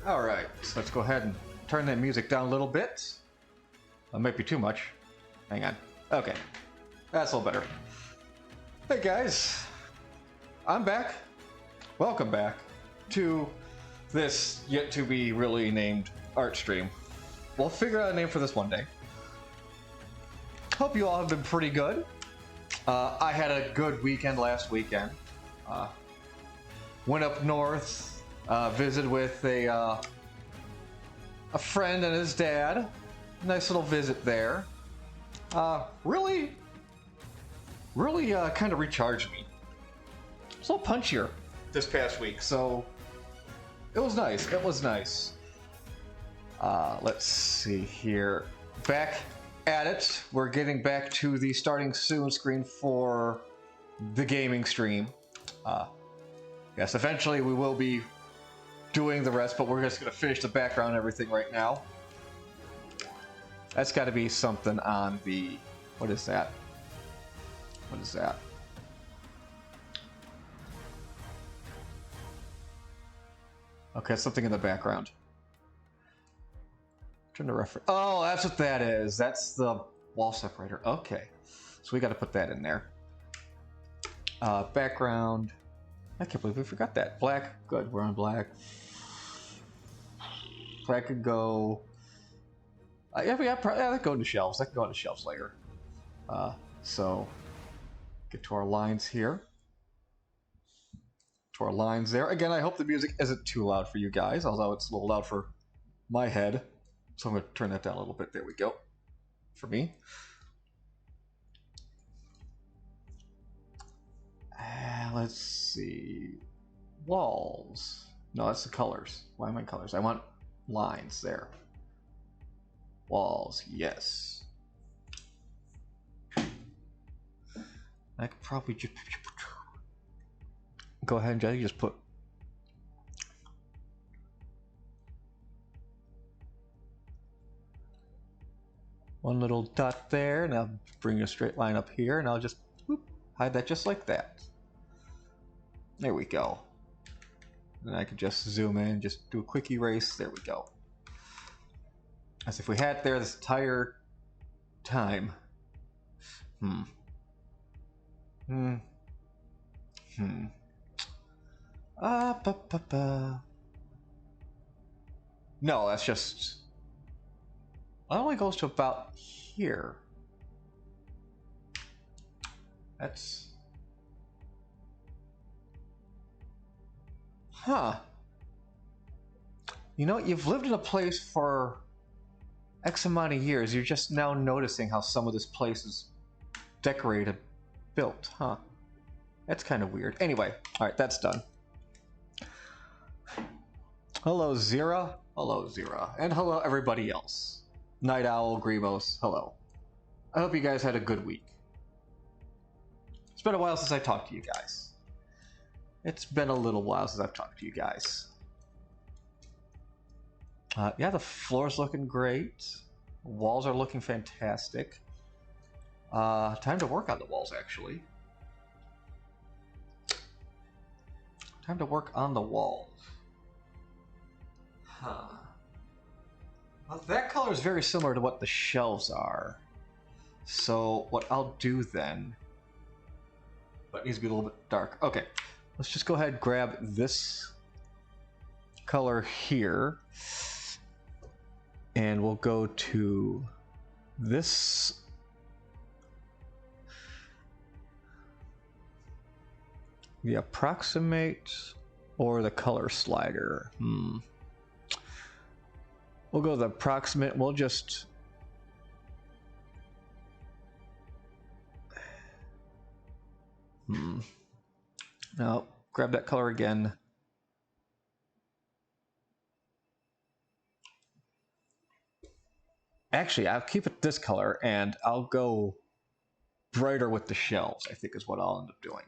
Alright, so let's go ahead and turn that music down a little bit. That might be too much. Hang on. Okay. That's a little better. Hey guys, I'm back. Welcome back to this yet to be really named art stream. We'll figure out a name for this one day. Hope you all have been pretty good. I had a good weekend last weekend. Went up north, visited with a friend and his dad. Nice little visit there. Really kind of recharged me. It's a little punchier this past week, so it was nice. It was nice. Let's see here. Back at it. We're getting back to the starting soon screen for the gaming stream. Yes, eventually we will be doing the rest, but we're just going to finish the background and everything right now. That's got to be something on the... What is that? What is that? Okay, something in the background. Trying to reference. Oh, that's what that is. That's the wall separator. Okay, so we got to put that in there. Background. I can't believe we forgot that. Black. Good. We're on black. That could go. Yeah, that could go into shelves. That could go into shelves later. So get to our lines here. To our lines there. Again, I hope the music isn't too loud for you guys, although it's a little loud for my head. So I'm going to turn that down a little bit. There we go. For me. Let's see. Walls. No, that's the colors. Why am I colors? I want lines there. Walls. Yes. I could probably just go ahead and just put one little dot there, and I'll bring a straight line up here, and I'll just whoop, hide that just like that. There we go. And I can just zoom in, just do a quick erase. There we go. As if we had it there this entire time. No, that's just... It only goes to about here. That's... Huh. You know, you've lived in a place for X amount of years. You're just now noticing how some of this place is decorated, built, huh? That's kind of weird. Anyway, alright, that's done. Hello, Zira. Hello, Zira. And hello, everybody else. Night Owl, Grimos, hello. I hope you guys had a good week. It's been a while since I talked to you guys. It's been a little while since I've talked to you guys. Yeah, the floor's looking great. Walls are looking fantastic. Time to work on the walls, actually. Time to work on the walls. Huh. Well, that color is very similar to what the shelves are. So what I'll do then... But it needs to be a little bit dark. Okay. Let's just go ahead and grab this color here. And we'll go to this. The approximate or the color slider. We'll go with the approximate. We'll just... No, grab that color again. Actually, I'll keep it this color, and I'll go brighter with the shelves, I think is what I'll end up doing.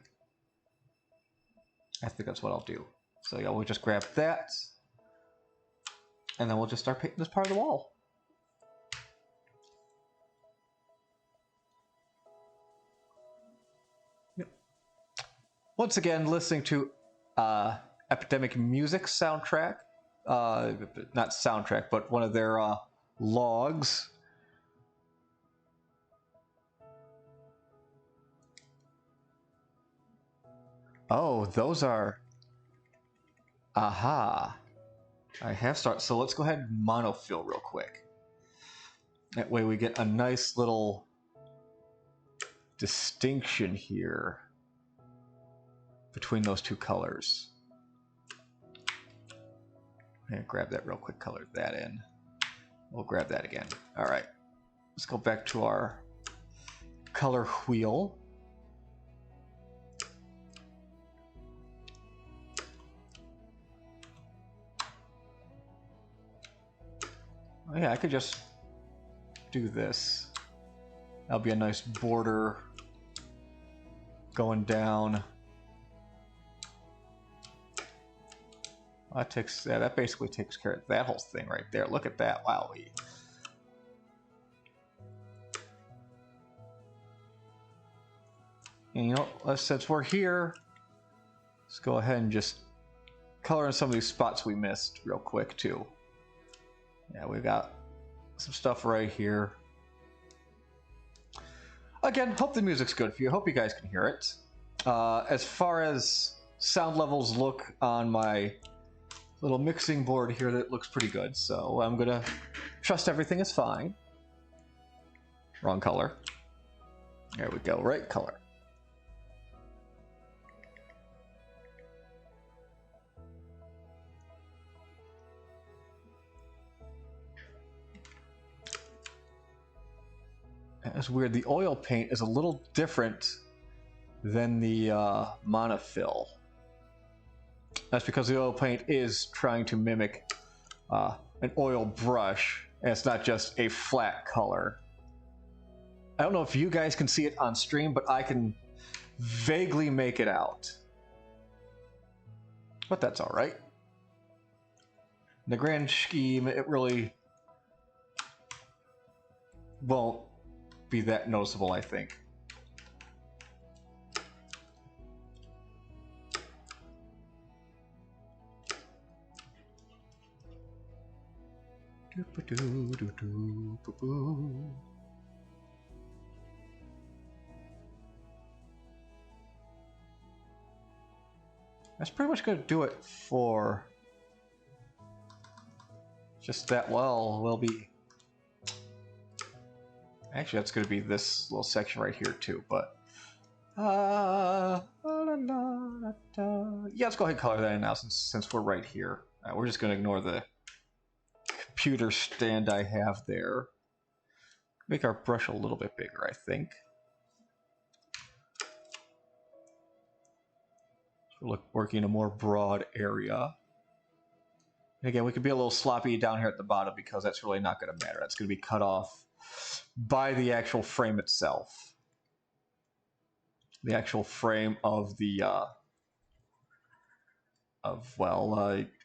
I think that's what I'll do. So yeah, we'll just grab that, and then we'll just start painting this part of the wall. Yep. Once again, listening to Epidemic Music soundtrack not soundtrack, but one of their logs. Oh, those are... Aha. I have started. So let's go ahead and monofill real quick. That way we get a nice little distinction here between those two colors. I'm gonna grab that real quick, color that in. We'll grab that again. All right, let's go back to our color wheel. Oh, yeah, I could just do this. That'll be a nice border going down. That takes, yeah, that basically takes care of that whole thing right there. Look at that, wowie. And you know, since we're here, let's go ahead and just color in some of these spots we missed real quick too. Yeah, we've got some stuff right here. Again, hope the music's good for you. Hope you guys can hear it. As far as sound levels look on my little mixing board here, that looks pretty good. So I'm gonna trust everything is fine. Wrong color. There we go, right color. That's weird. The oil paint is a little different than the monofill. That's because the oil paint is trying to mimic an oil brush, and it's not just a flat color. I don't know if you guys can see it on stream, but I can vaguely make it out. But that's all right. In the grand scheme, it really won't be that noticeable, I think. That's pretty much going to do it for just that. Well, we'll be... Actually, that's going to be this little section right here too, but... yeah, let's go ahead and color that in now since we're right here. We're just going to ignore the computer stand I have there. Make our brush a little bit bigger, I think. So we're working a more broad area. And again, we could be a little sloppy down here at the bottom because that's really not going to matter. That's going to be cut off by the actual frame itself. The actual frame of the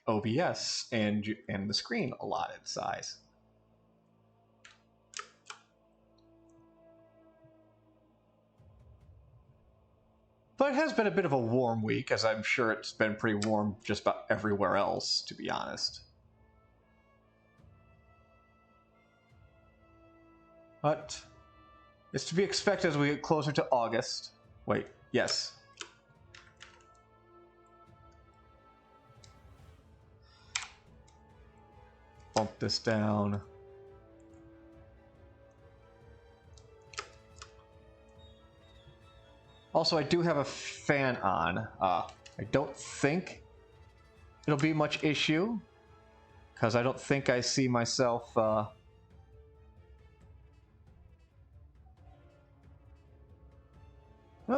OBS and the screen allotted size. But it has been a bit of a warm week, as I'm sure it's been pretty warm just about everywhere else, to be honest. But it's to be expected as we get closer to August. Wait, yes. Bump this down. Also, I do have a fan on. I don't think it'll be much issue, because I don't think I see myself... well,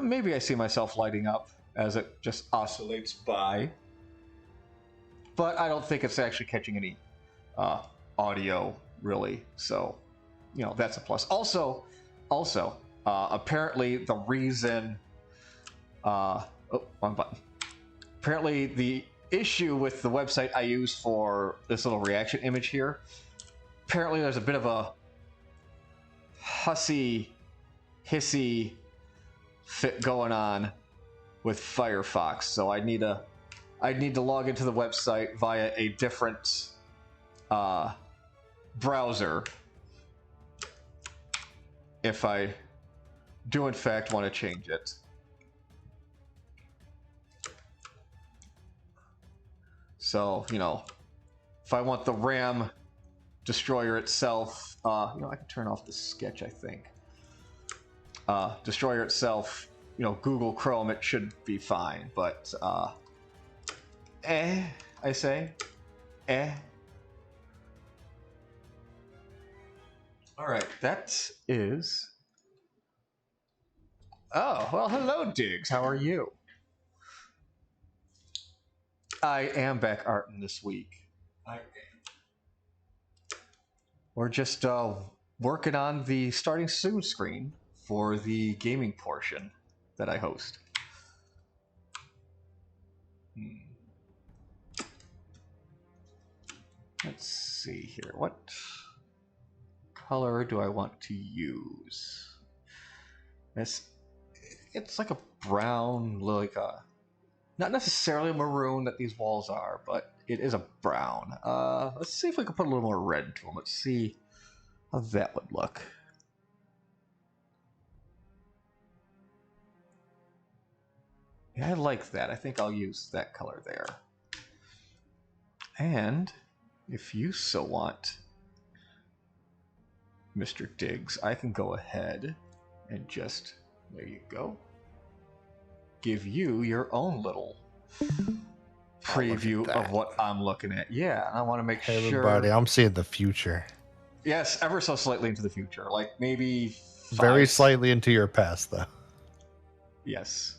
maybe I see myself lighting up as it just oscillates by. But I don't think it's actually catching any audio, really. So, you know, that's a plus. Also, apparently the reason... oh, wrong button. Apparently the issue with the website I use for this little reaction image here, apparently there's a bit of a hissy fit going on with Firefox, so I need to I'd need to log into the website via a different browser if I do in fact want to change it. So, you know, if I want the RAM destroyer itself, you know, I can turn off the sketch, I think. Destroyer itself, you know, Google Chrome, it should be fine, but, I say, Alright, that is... Oh, well, hello, Diggs, how are you? I am back arting this week. We're just working on the starting soon screen for the gaming portion that I host. Let's see here. What color do I want to use? It's like a brown, like a... Not necessarily a maroon that these walls are, but it is a brown. Let's see if we can put a little more red to them. Let's see how that would look. Yeah, I like that. I think I'll use that color there. And if you so want, Mr. Diggs, I can go ahead and just, there you go, give you your own little preview of what I'm looking at. Yeah, I want to make sure. Everybody, I'm seeing the future. Yes, ever so slightly into the future, like maybe very slightly into your past, though. Yes.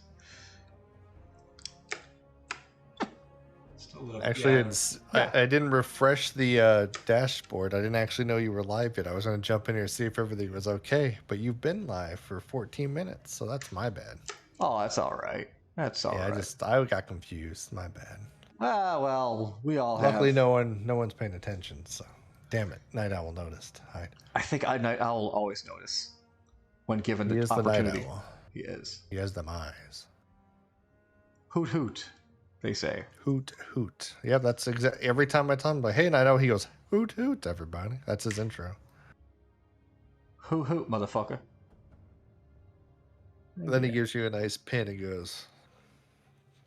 Actually, I didn't refresh the dashboard. I didn't actually know you were live yet. I was going to jump in here and see if everything was okay, but you've been live for 14 minutes, so that's my bad. Oh, that's all right. That's all right. I got confused. My bad. Ah, well, we all Luckily, have. no one's paying attention. So, damn it, Night Owl noticed. Hi. I think Night Owl always notice when given the opportunity. The Night Owl. He is. He has them eyes. Hoot hoot, they say. Hoot hoot. Yeah, that's exactly. Every time I tell him, like, "Hey, Night Owl," he goes, "Hoot hoot, everybody." That's his intro. Hoot hoot, motherfucker. Then he gives you a nice pin and goes,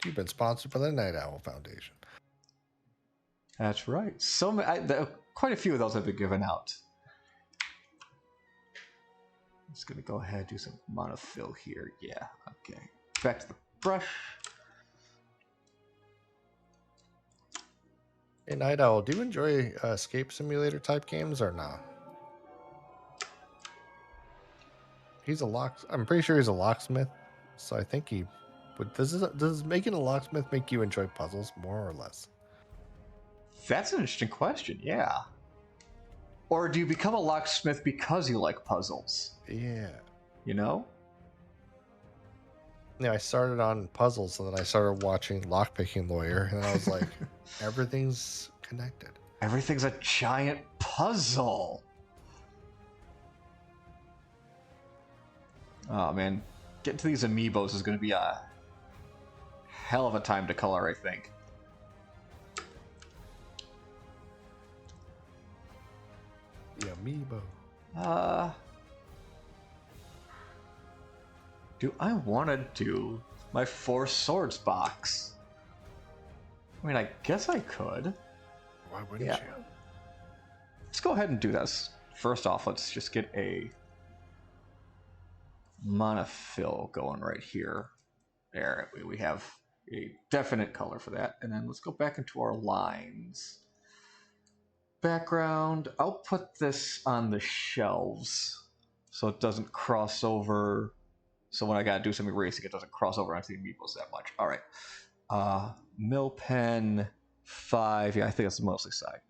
"You've been sponsored by the Night Owl Foundation." That's right. Quite a few of those have been given out. I'm just gonna go ahead and do some monofill here. Yeah, okay. Back to the brush. Hey, Night Owl, do you enjoy escape simulator type games or not? I'm pretty sure he's a locksmith, so I think he would. Does making a locksmith make you enjoy puzzles more or less? That's an interesting question. Yeah. Or do you become a locksmith because you like puzzles? Yeah. You know? Yeah, I started on puzzles, and then I started watching Lockpicking Lawyer, and I was like, everything's connected. Everything's a giant puzzle. Oh man, getting to these amiibos is going to be a hell of a time to color, I think. The amiibo. Do I want to do my 4 swords box? I mean, I guess I could. Why wouldn't you? Let's go ahead and do this. First off, let's just get a monofill going right here. There, we have a definite color for that. And then let's go back into our lines. Background, I'll put this on the shelves so it doesn't cross over. So when I gotta do some erasing, it doesn't cross over onto the amiibos that much. All right. Mill pen 5. Yeah, I think that's mostly side.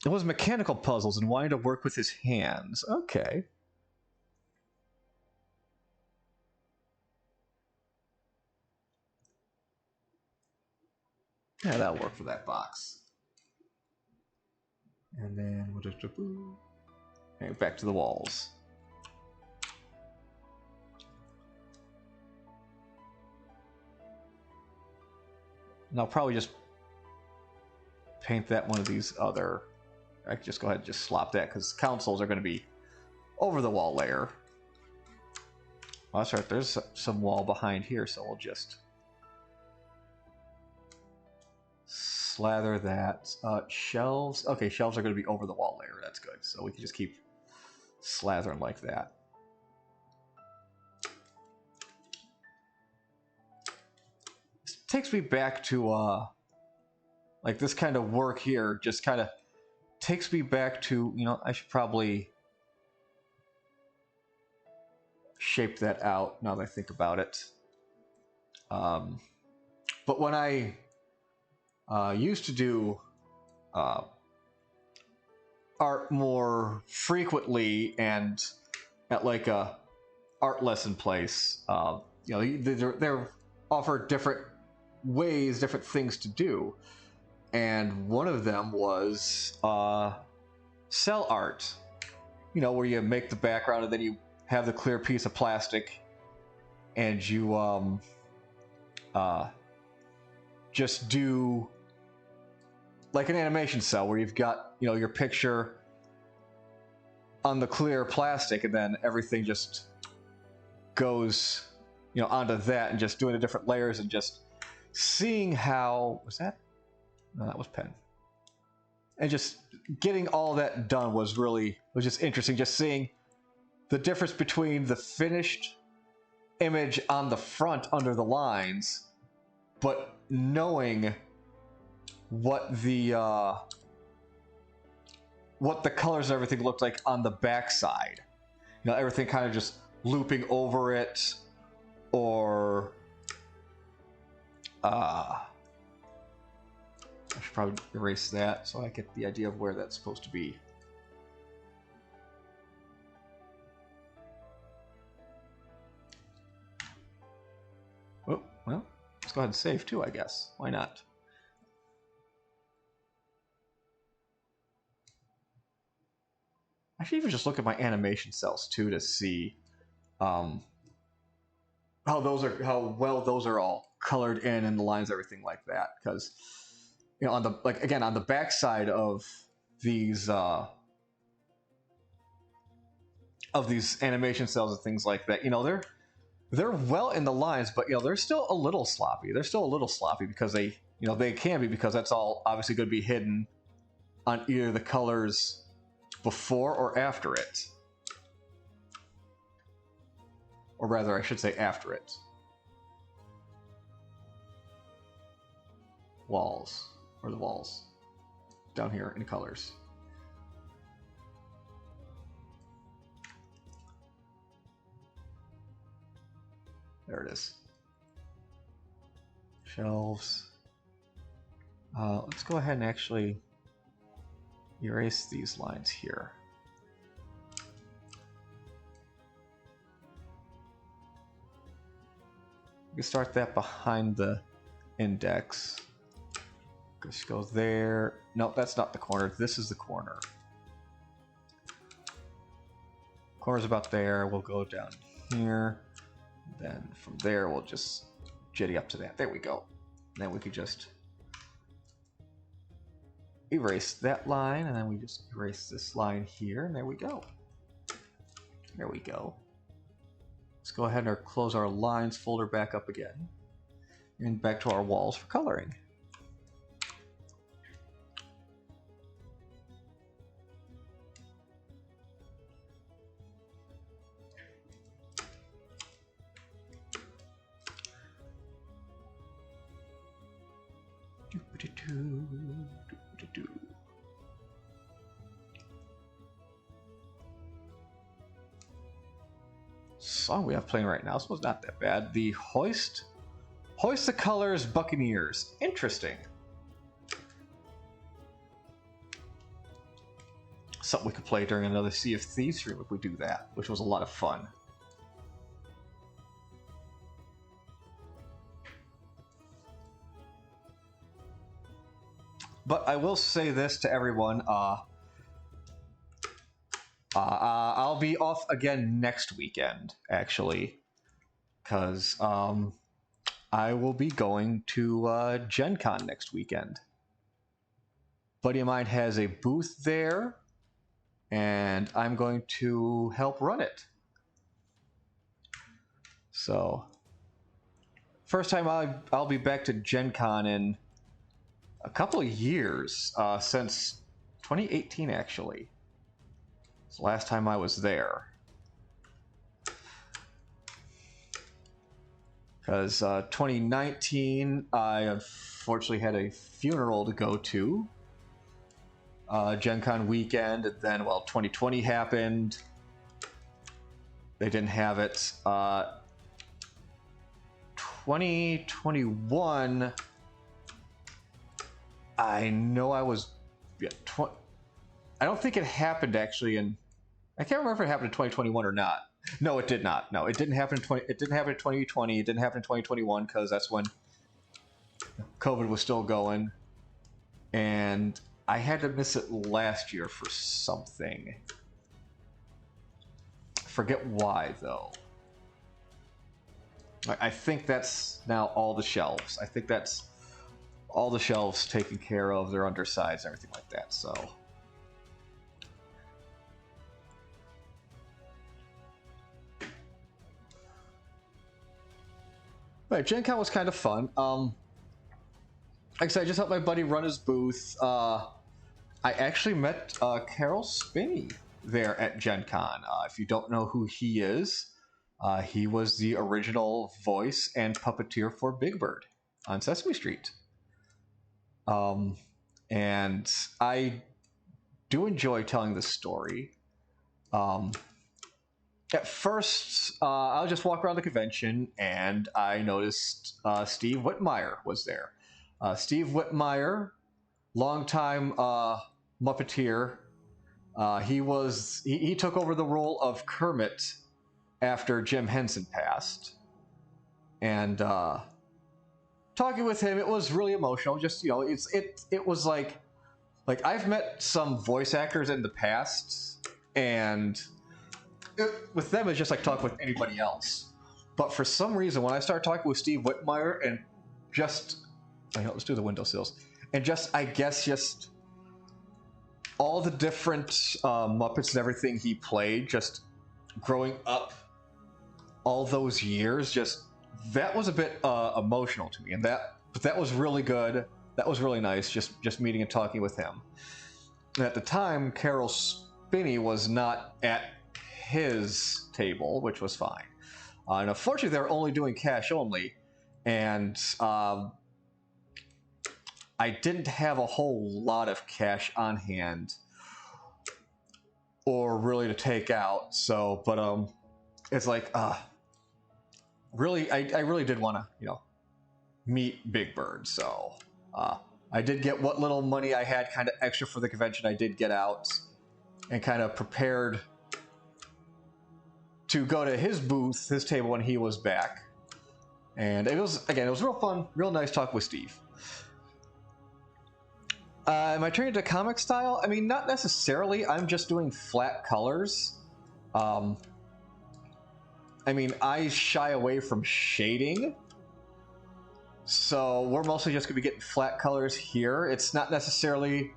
It was mechanical puzzles and wanting to work with his hands. Okay. Yeah, that'll work for that box. And then we'll just back to the walls. And I'll probably just paint that one of these other. I can just go ahead and just slop that because consoles are going to be over the wall layer. Oh, that's right. There's some wall behind here, so we'll just slather that. Shelves. Okay, shelves are going to be over the wall layer. That's good. So we can just keep slathering like that. This takes me back to like this kind of work here. Just kind of takes me back to, you know, I should probably shape that out now that I think about it. But when I used to do art more frequently and at like a art lesson place, you know, they're offered different ways, different things to do, and one of them was cell art. You know, where you make the background and then you have the clear piece of plastic, and you just do like an animation cell where you've got, you know, your picture on the clear plastic, and then everything just goes, you know, onto that, and just doing the different layers and just seeing how was that? No, that was pen. And just getting all that done was just interesting. Just seeing the difference between the finished image on the front under the lines, but knowing what the colors and everything looked like on the backside. You know, everything kind of just looping over it, or I should probably erase that so I get the idea of where that's supposed to be. Oh, well, let's go ahead and save too, I guess. Why not? I should even just look at my animation cells too to see how well those are all colored in and the lines, everything like that. Because, you know, on the back side of these animation cells and things like that, you know, they're well in the lines, but, you know, they're still a little sloppy. They're still a little sloppy because they can be, because that's all obviously going to be hidden on either the colors before or after it. Or rather, I should say after it. Walls. Or the walls. Down here in colors. There it is. Shelves. Let's go ahead and actually erase these lines here. We can start that behind the index. Just go there. No, that's not the corner. This is the corner. Corner's about there. We'll go down here. Then from there, we'll just jitty up to that. There we go. Then we could just erase that line, and then we just erase this line here, and there we go. There we go. Let's go ahead and close our lines folder back up again, and back to our walls for coloring. Song we have playing right now, this one's not that bad. The Hoist the Colors Buccaneers. Interesting. Something we could play during another Sea of Thieves stream if we do that, which was a lot of fun. But I will say this to everyone, I'll be off again next weekend, actually, because I will be going to Gen Con next weekend. Buddy of mine has a booth there, and I'm going to help run it. So, first time I'll be back to Gen Con in a couple of years, since 2018 actually. It's the last time I was there. Because 2019, I unfortunately had a funeral to go to. Gen Con weekend, and then, well, 2020 happened. They didn't have it. 2021, I know I was... Yeah, I don't think it happened actually in... I can't remember if it happened in 2021 or not. No, it did not. No, it didn't happen in 2020. It didn't happen in 2020. It didn't happen in 2021 because that's when COVID was still going, and I had to miss it last year for something. Forget why though. I think that's now all the shelves. I think that's all the shelves taken care of. They're undersized and everything like that. So. Right, Gen Con was kind of fun. Like I said, I just helped my buddy run his booth. I actually met Caroll Spinney there at Gen Con. If you don't know who he is, he was the original voice and puppeteer for Big Bird on Sesame Street. And I do enjoy telling this story. At first, I was just walking around the convention, and I noticed Steve Whitmire was there. Steve Whitmire, longtime Muppeteer. He took over the role of Kermit after Jim Henson passed. And talking with him, it was really emotional. Just, it was like I've met some voice actors in the past, and with them it's just like talking with anybody else. But for some reason, when I started talking with Steve Whitmire, and let's do the windowsills, and just all the different Muppets and everything he played, just growing up all those years, that was a bit emotional to me, and that was really good. That was really nice, just meeting and talking with him. And at the time, Caroll Spinney was not at his table, which was fine. And unfortunately, they were only doing cash only, and I didn't have a whole lot of cash on hand, or really to take out. So, but it's like, really, I really did want to, meet Big Bird. So, I did get what little money I had, kind of extra for the convention. I did get out and kind of prepared to go to his booth, his table, when he was back. And it was real fun, real nice talk with Steve. Am I turning to comic style? I mean, not necessarily. I'm just doing flat colors. I mean, I shy away from shading, so we're mostly just going to be getting flat colors here. It's not necessarily...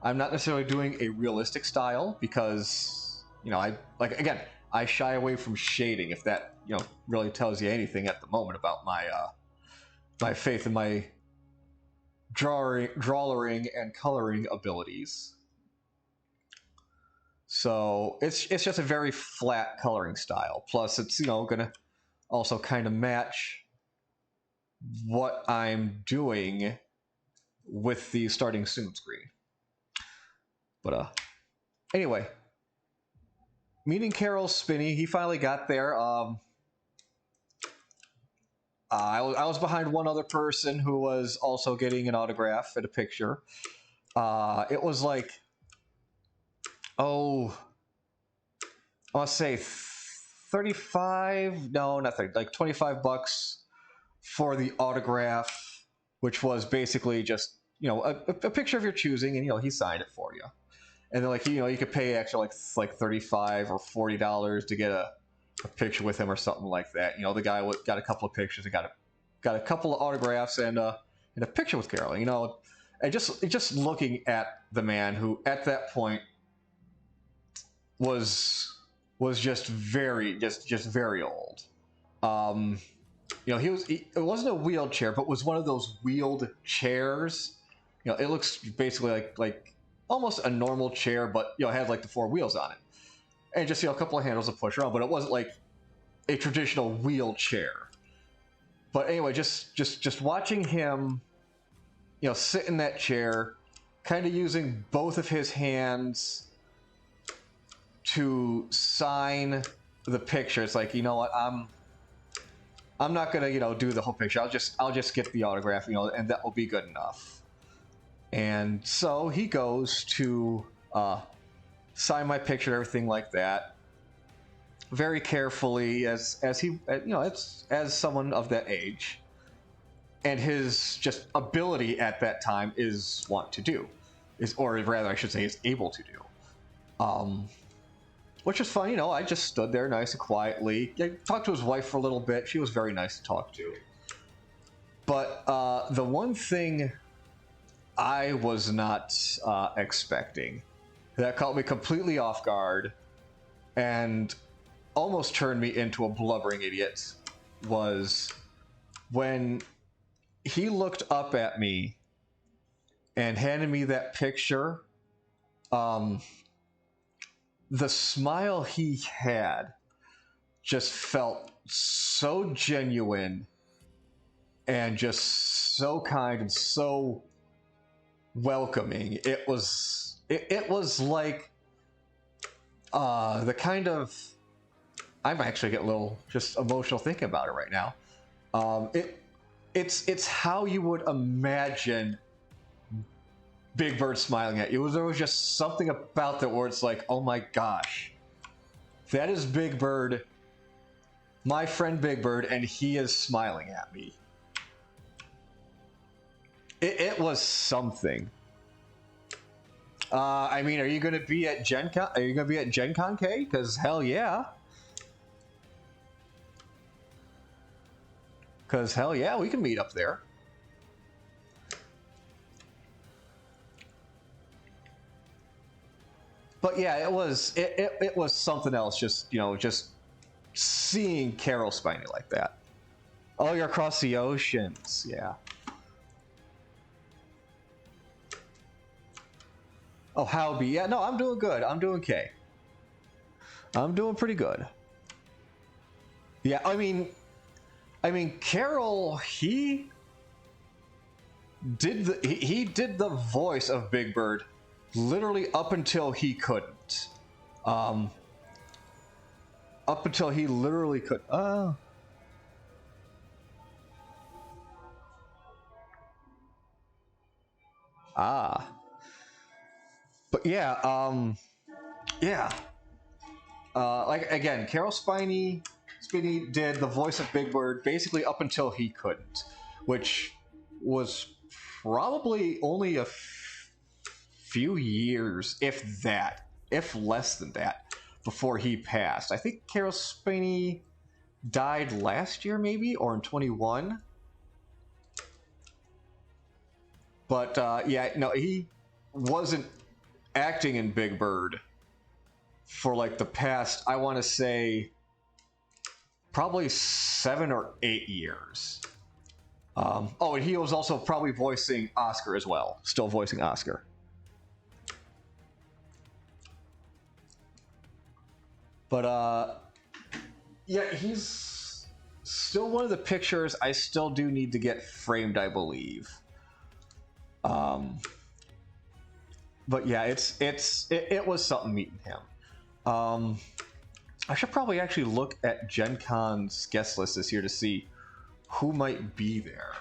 I'm not necessarily doing a realistic style because, I shy away from shading, if that, really tells you anything at the moment about my my faith in my drawing and coloring abilities. So it's just a very flat coloring style. Plus, it's gonna also kind of match what I'm doing with the starting soon screen. But anyway, meeting Caroll Spinney, he finally got there. I was behind one other person who was also getting an autograph and a picture. It was like, I want to say 35, no, not 30, like $25 for the autograph, which was basically just, a picture of your choosing, and, he signed it for you. And then, you could pay actually like $35 or $40 to get a picture with him or something like that. The guy got a couple of pictures and got got a couple of autographs and a picture with Carol. You know, and just looking at the man who at that point was just very old. You know, it wasn't a wheelchair, but was one of those wheeled chairs. You know, it looks basically like almost a normal chair, but you know, it had like the 4 wheels on it, and just, you know, a couple of handles to push around. But it wasn't like a traditional wheelchair. But anyway, just watching him, you know, sit in that chair, kind of using both of his hands to sign the picture. It's like, you know what, I'm not gonna, you know, do the whole picture. I'll just get the autograph, you know, and that will be good enough. And so he goes to sign my picture and everything like that, very carefully, as he, you know, as someone of that age, and his just ability at that time is want to do, or rather, I should say, is able to do. Which is fun, you know. I just stood there nice and quietly. I talked to his wife for a little bit. She was very nice to talk to. But the one thing I was not expecting, that caught me completely off guard and almost turned me into a blubbering idiot, was when he looked up at me and handed me that picture. The smile he had just felt so genuine and just so kind and so welcoming. It was like the kind of, I'm actually getting a little just emotional thinking about it right now. It's how you would imagine Big Bird smiling at you. There was just something about that where it's like, oh my gosh, that is Big Bird, my friend Big Bird, and he is smiling at me. It was something. I mean, are you going to be at Gen Con? Are you going to be at Gen Con K? Because hell yeah. Because hell yeah, we can meet up there. But yeah, it was something else. Just, you know, just seeing Carol Spiney like that. Oh, you're across the oceans, yeah. Oh, Howby, yeah. No, I'm doing good. I'm doing okay. I'm doing pretty good. Yeah, I mean, Carol, he did the voice of Big Bird literally up until he couldn't. Up until he literally could. But yeah, yeah. Like again, Carol Spiney did the voice of Big Bird basically up until he couldn't, which was probably only a few years, if that, if less than that, before he passed. I think Carol Spiney died last year, maybe, or in 21. But yeah, no, he wasn't acting in Big Bird for like the past, I want to say, probably 7 or 8 years. Oh, and he was also probably voicing Oscar as well, still voicing Oscar. But yeah, he's still one of the pictures I still do need to get framed, I believe. But yeah, it was something meeting him. I should probably actually look at Gen Con's guest list this year to see who might be there,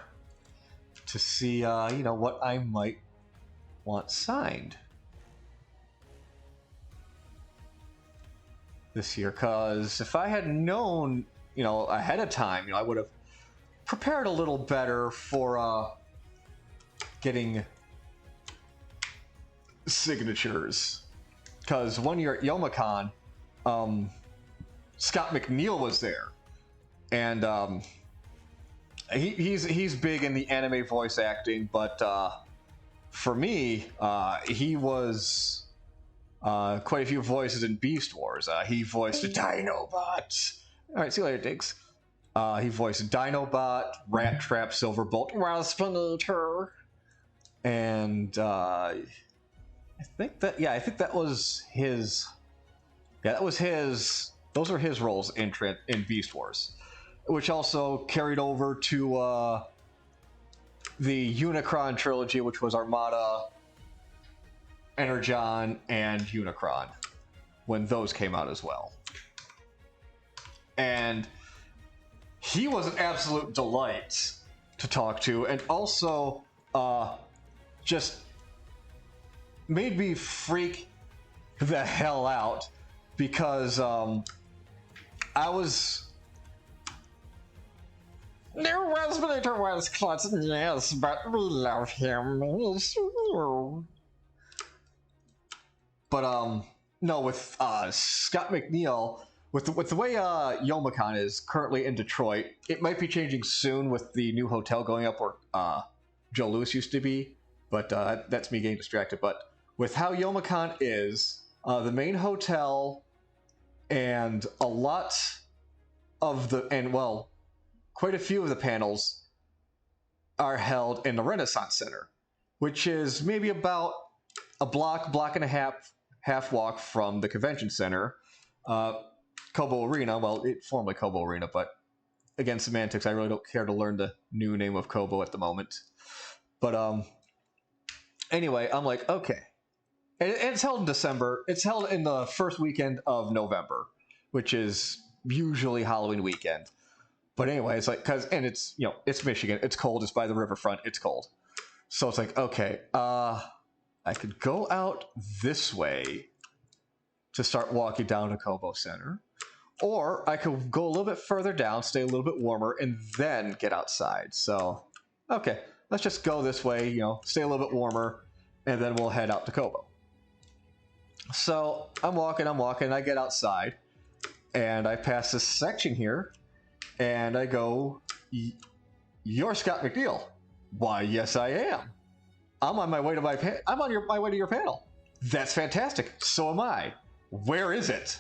to see you know, what I might want signed this year. Because if I had known, you know, ahead of time, you know, I would have prepared a little better for getting signatures. Because one year at Youmacon, Scott McNeil was there, and He's big in the anime voice acting, but for me, he was quite a few voices in Beast Wars. He voiced Dinobot. All right, see you later, Diggs. He voiced Dinobot, Rat Trap, Silverbolt, Waspinator, and I think that was his. Yeah, that was his. Those were his roles in Beast Wars, which also carried over to the Unicron trilogy, which was Armada, Energon, and Unicron, when those came out as well. And he was an absolute delight to talk to, and also just made me freak the hell out because I was. There was Vader was Clutton, yes, but we love him. But no, with Scott McNeil, with the way Youmacon is currently in Detroit, it might be changing soon with the new hotel going up where Joe Louis used to be. But that's me getting distracted. But with how Youmacon is, the main hotel and a lot of quite a few of the panels are held in the Renaissance Center, which is maybe about a block and a half walk from the convention center. Kobo Arena, well, it formerly Kobo Arena, but again, semantics, I really don't care to learn the new name of Kobo at the moment. But anyway, I'm like, okay. And it's held in December. It's held in the first weekend of November, which is usually Halloween weekend. But anyway, it's like, it's Michigan. It's cold. It's by the riverfront. It's cold. So it's like, okay, I could go out this way to start walking down to Kobo Center. Or I could go a little bit further down, stay a little bit warmer, and then get outside. So, okay, let's just go this way, stay a little bit warmer, and then we'll head out to Kobo. So I'm walking, I get outside, and I pass this section here, and I go, "You're Scott McNeil." "Why, yes, I am. I'm on my way to my way to your panel." "That's fantastic. So am I. Where is it?"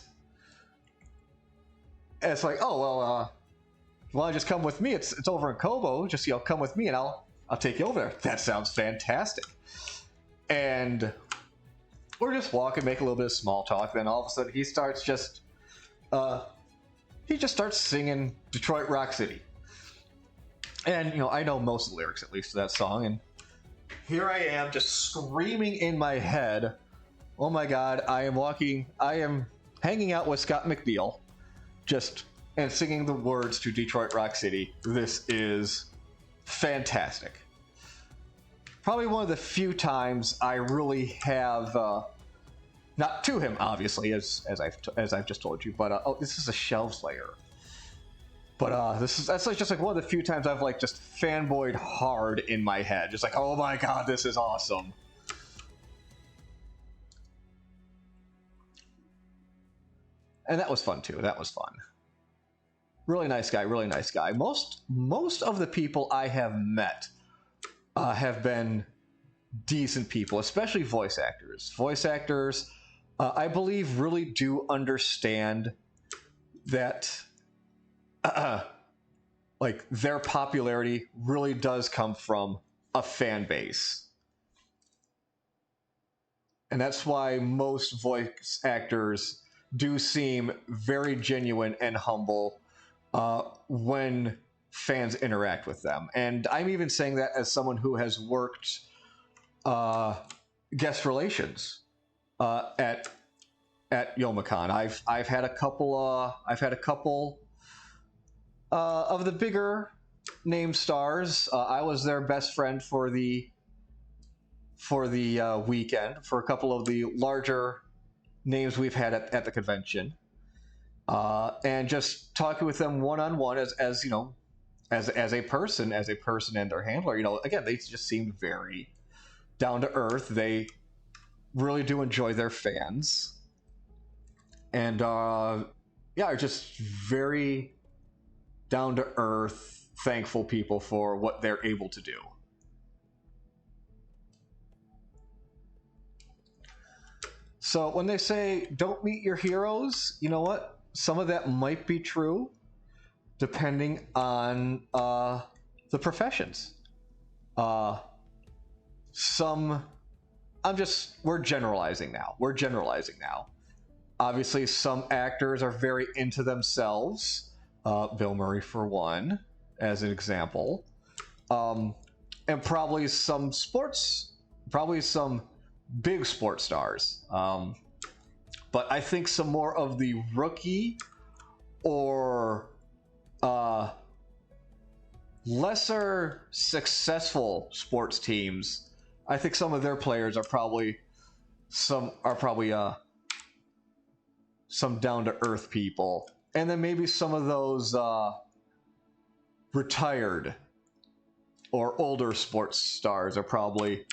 And it's like, "Oh, well, just come with me. It's over in Kobo. Just come with me, and I'll take you over there." "That sounds fantastic." And we're just walking, make a little bit of small talk. Then all of a sudden, he just starts singing Detroit Rock City. And I know most of the lyrics, at least, to that song. And here I am, just screaming in my head, "Oh my God! I am hanging out with Scott McNeil." And singing the words to Detroit Rock City. This is fantastic. Probably one of the few times I really have, not to him, obviously, as I've just told you, but this is a Shelf Slayer. But that's just like one of the few times I've just fanboyed hard in my head, just like, "Oh my God, this is awesome." And that was fun too. That was fun. Really nice guy. Really nice guy. Most of the people I have met have been decent people, especially voice actors. Voice actors, I believe, really do understand that, their popularity really does come from a fan base. And that's why most voice actors do seem very genuine and humble when fans interact with them. And I'm even saying that as someone who has worked guest relations at Youmacon. I've had a couple of the bigger name stars. I was their best friend for the weekend for a couple of the larger names we've had at the convention, and just talking with them one-on-one as a person and their handler. Again, they just seemed very down to earth. They really do enjoy their fans, and are just very down to earth, thankful people for what they're able to do. So when they say don't meet your heroes, you know what? Some of that might be true, depending on the professions. We're generalizing now. Obviously, some actors are very into themselves. Bill Murray, for one, as an example. And probably some big sports stars. But I think some more of the rookie or lesser successful sports teams, I think some of their players are probably some down to earth people, and then maybe some of those retired or older sports stars are probably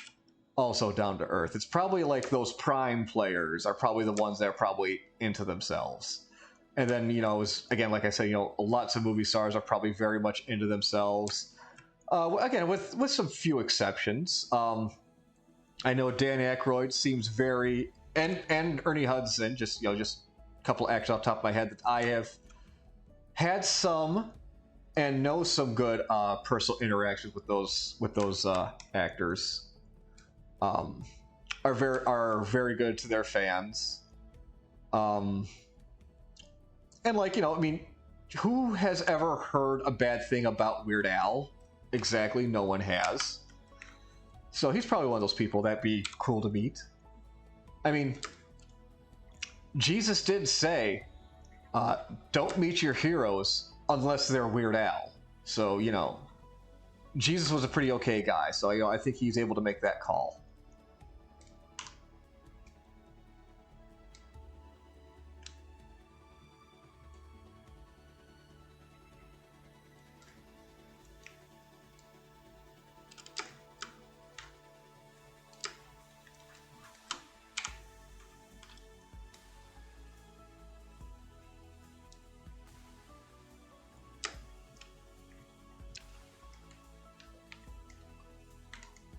also down to earth. It's probably like those prime players are probably the ones that are probably into themselves. And then, again, like I said, lots of movie stars are probably very much into themselves. Again, with some few exceptions. I know Dan Aykroyd seems very, and Ernie Hudson, just a couple actors off the top of my head that I have had some and know some good personal interactions with those actors. Are very good to their fans. And who has ever heard a bad thing about Weird Al? Exactly, no one has. So he's probably one of those people that'd be cool to meet. I mean, Jesus did say, don't meet your heroes unless they're Weird Al. So, Jesus was a pretty okay guy. So, I think he's able to make that call.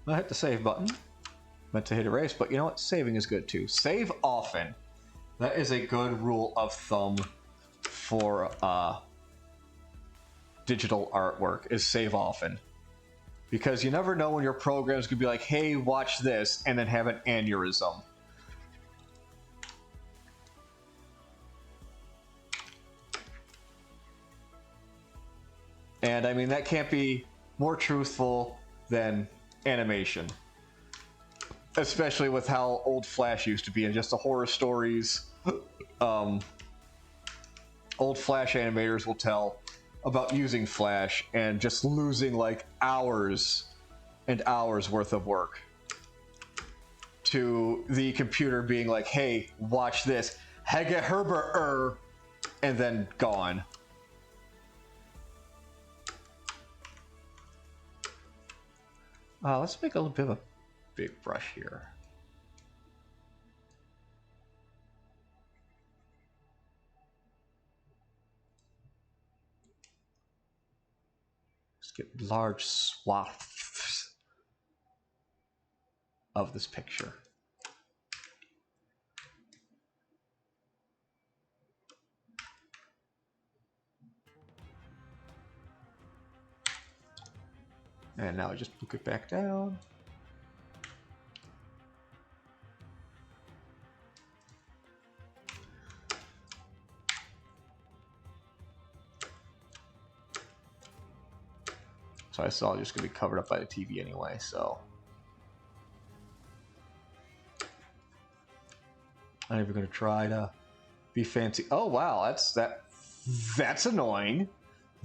I hit the save button. Meant to hit erase, but you know what? Saving is good too. Save often. That is a good rule of thumb for digital artwork, is save often. Because you never know when your program's gonna be like, hey, watch this, and then have an aneurysm. And I mean, that can't be more truthful than animation, especially with how old Flash used to be and just the horror stories old Flash animators will tell about using Flash and just losing like hours and hours worth of work to the computer being like, hey, watch this, Hege Herbert, and then gone. Let's make a little bit of a big brush here. Let's get large swaths of this picture. And now I just book it back down. So it's all just going to be covered up by the TV anyway, so. I'm not even going to try to be fancy. Oh, wow, that's annoying.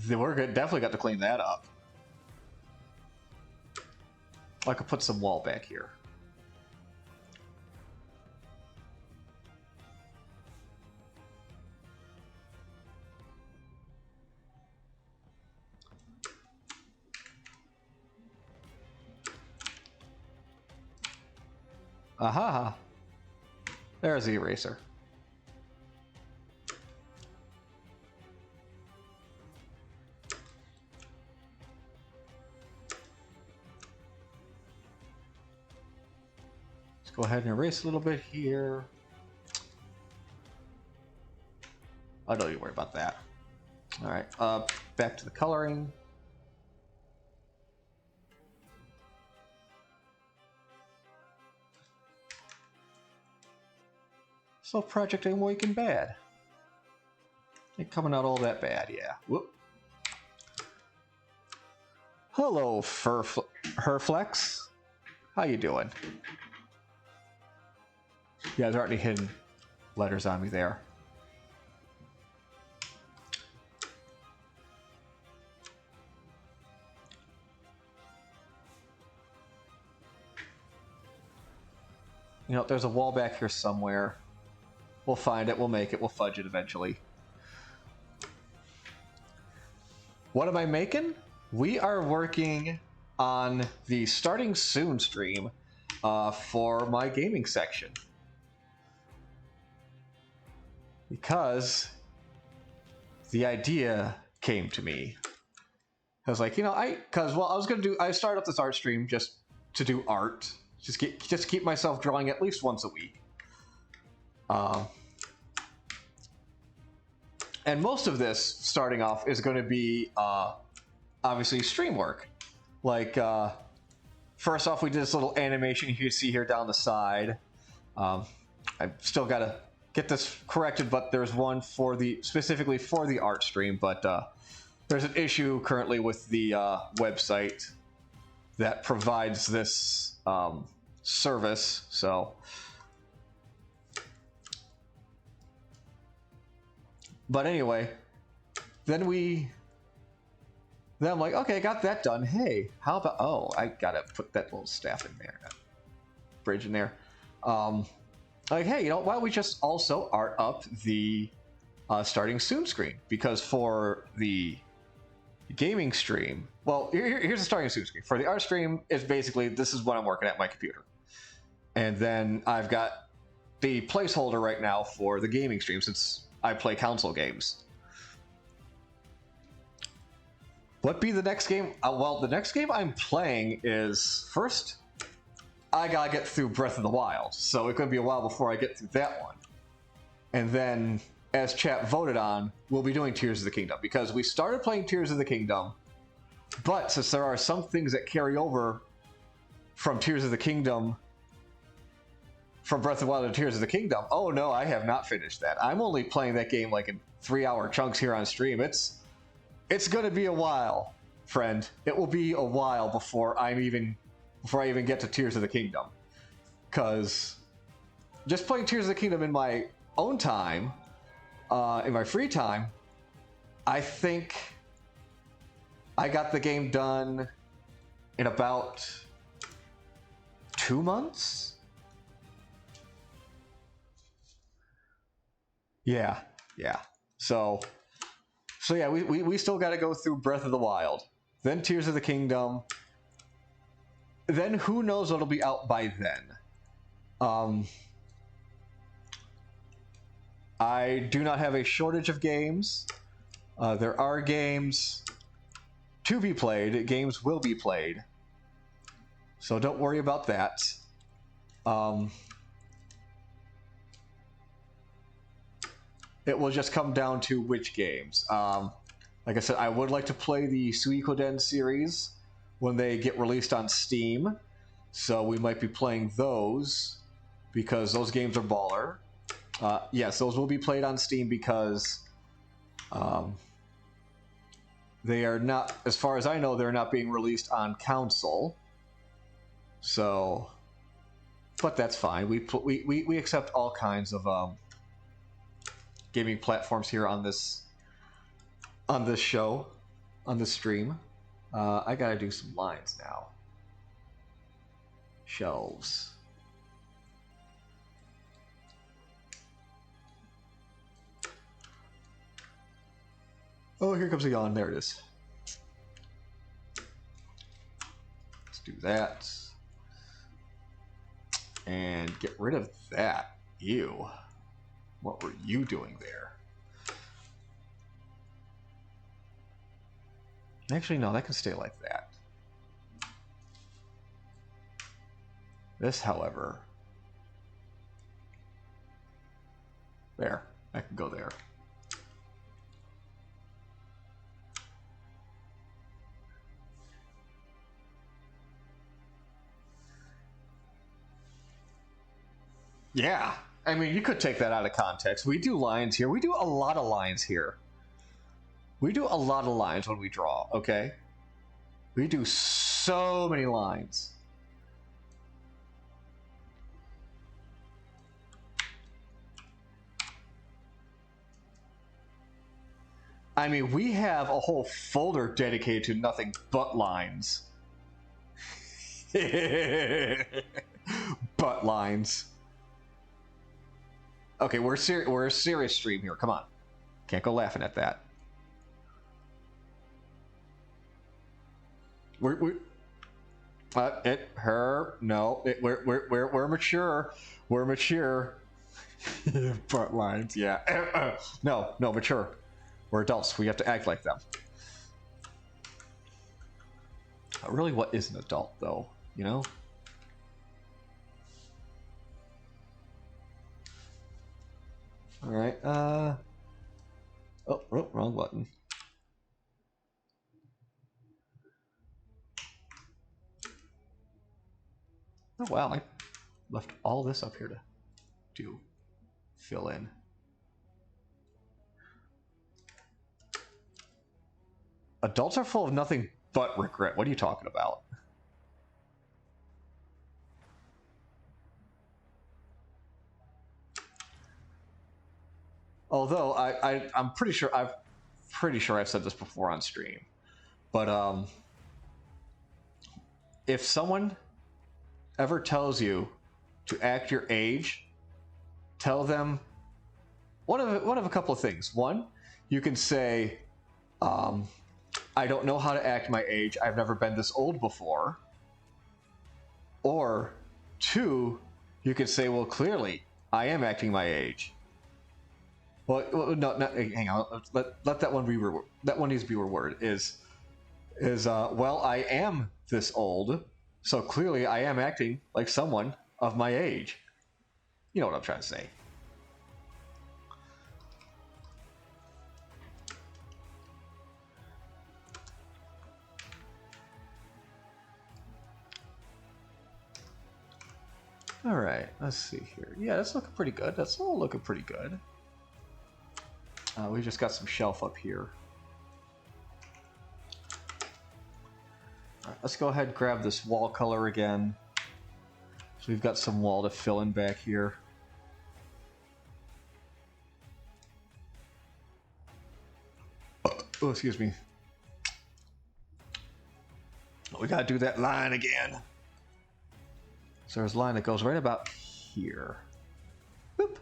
We're definitely got to clean that up. I could put some wall back here. Aha! There's the eraser. Go ahead and erase a little bit here. I don't need to worry about that. All right, back to the coloring. So Project Awaken bad. Ain't coming out all that bad, yeah. Whoop. Hello, Herflex. How you doing? Yeah, there aren't any hidden letters on me there. You know, there's a wall back here somewhere. We'll find it, we'll make it, we'll fudge it eventually. What am I making? We are working on the Starting Soon stream for my gaming section. Because the idea came to me. I was like, you know, I started up this art stream just to do art. Just keep myself drawing at least once a week. And most of this, starting off, is going to be, obviously, stream work. Like, first off, we did this little animation you can see here down the side. I've still got to get this corrected, but there's one specifically for the art stream, but there's an issue currently with the website that provides this service, so... But anyway, then I'm like, okay, got that done. Hey, how about, oh, I gotta put that little staff in there, that bridge in there. Like, hey, you know, why don't we just also art up the Starting Soon screen? Because for the gaming stream, well, here's the Starting Soon screen. For the art stream, it's basically, this is what I'm working at my computer. And then I've got the placeholder right now for the gaming stream, since I play console games. What be the next game? Well, the next game I'm playing is, first, I gotta get through Breath of the Wild, so it's gonna be a while before I get through that one. And then, as chat voted on, we'll be doing Tears of the Kingdom, because we started playing Tears of the Kingdom, but since there are some things that carry over from Tears of the Kingdom, from Breath of the Wild to Tears of the Kingdom, oh no, I have not finished that. I'm only playing that game like in 3-hour chunks here on stream. It's gonna be a while, friend. It will be a while before I even get to Tears of the Kingdom. Cause just playing Tears of the Kingdom in my own time, in my free time, I think I got the game done in about 2 months. Yeah. So yeah, we still got to go through Breath of the Wild, then Tears of the Kingdom, then who knows what'll be out by then. I do not have a shortage of games. There are games to be played. Games will be played. So don't worry about that. It will just come down to which games. Like I said, I would like to play the Suikoden series when they get released on Steam. So we might be playing those because those games are baller. Yes, those will be played on Steam because they are not, as far as I know, they're not being released on console. So, but that's fine. We accept all kinds of gaming platforms here on this show, on this stream. I gotta do some lines now. Shelves. Oh, here comes a yawn. There it is. Let's do that. And get rid of that. Ew. What were you doing there? Actually, no, that can stay like that. This, however, There. I can go there. Yeah. I mean, you could take that out of context. We do lines here. We do a lot of lines here. We do a lot of lines when we draw, okay? We do so many lines. I mean, we have a whole folder dedicated to nothing but lines. But lines. Okay, we're a serious stream here. Come on. Can't go laughing at that. We're mature. We're mature. Butt lines, yeah. No, mature. We're adults. We have to act like them. Really, what is an adult, though? You know? All right. Oh, wrong button. Oh wow, I left all this up here to fill in. Adults are full of nothing but regret. What are you talking about? Although I'm pretty sure I've said this before on stream, but if someone ever tells you to act your age, tell them one of a couple of things. One, you can say, I don't know how to act my age. I've never been this old before. Or two, you could say, well, clearly I am acting my age. Well, no, hang on. Let that one be. That one needs to be reworded. Well, I am this old, so clearly I am acting like someone of my age. You know what I'm trying to say. All right, let's see here. Yeah, that's looking pretty good. That's all looking pretty good. We just got some shelf up here. All right, let's go ahead and grab this wall color again. So we've got some wall to fill in back here. Oh, excuse me. We gotta do that line again. So there's a line that goes right about here. Boop.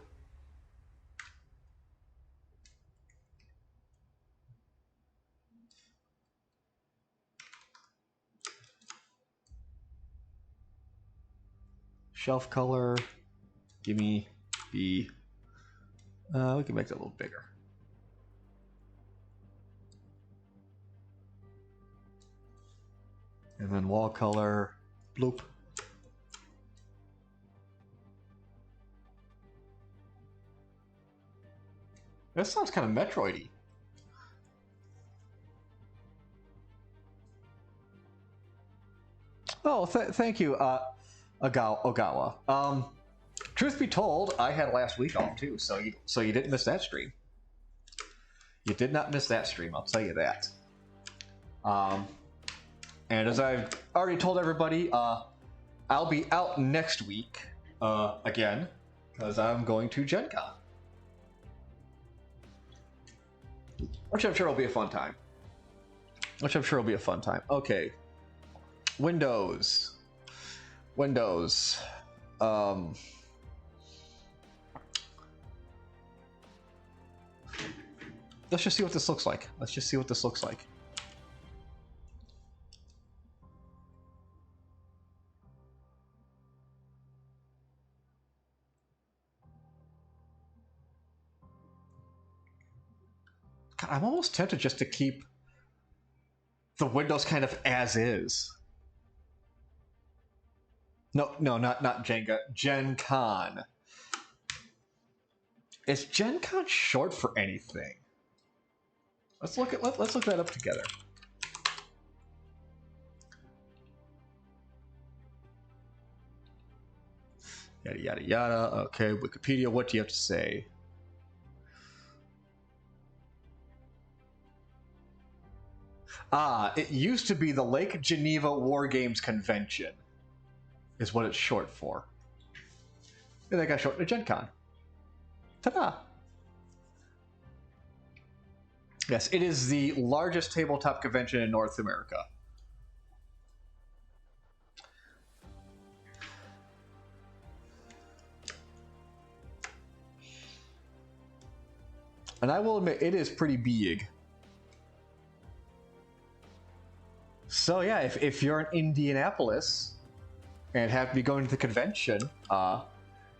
Shelf color, give me the, we can make that a little bigger. And then wall color, bloop. That sounds kind of Metroid-y. Oh, thank you, Ogawa. Truth be told, I had last week off too, so you didn't miss that stream. You did not miss that stream, I'll tell you that. And as I've already told everybody, I'll be out next week again, because I'm going to Gen Con. Which I'm sure will be a fun time. Okay. Windows. Let's just see what this looks like. God, I'm almost tempted just to keep the windows kind of as is. No, not Jenga. Gen Con. Is Gen Con short for anything? Let's look that up together. Yada yada yada. Okay, Wikipedia, what do you have to say? It used to be the Lake Geneva War Games Convention, is what it's short for. And they got short to Gen Con. Ta-da! Yes, it is the largest tabletop convention in North America. And I will admit, it is pretty big. So yeah, if you're in Indianapolis and have to be going to the convention,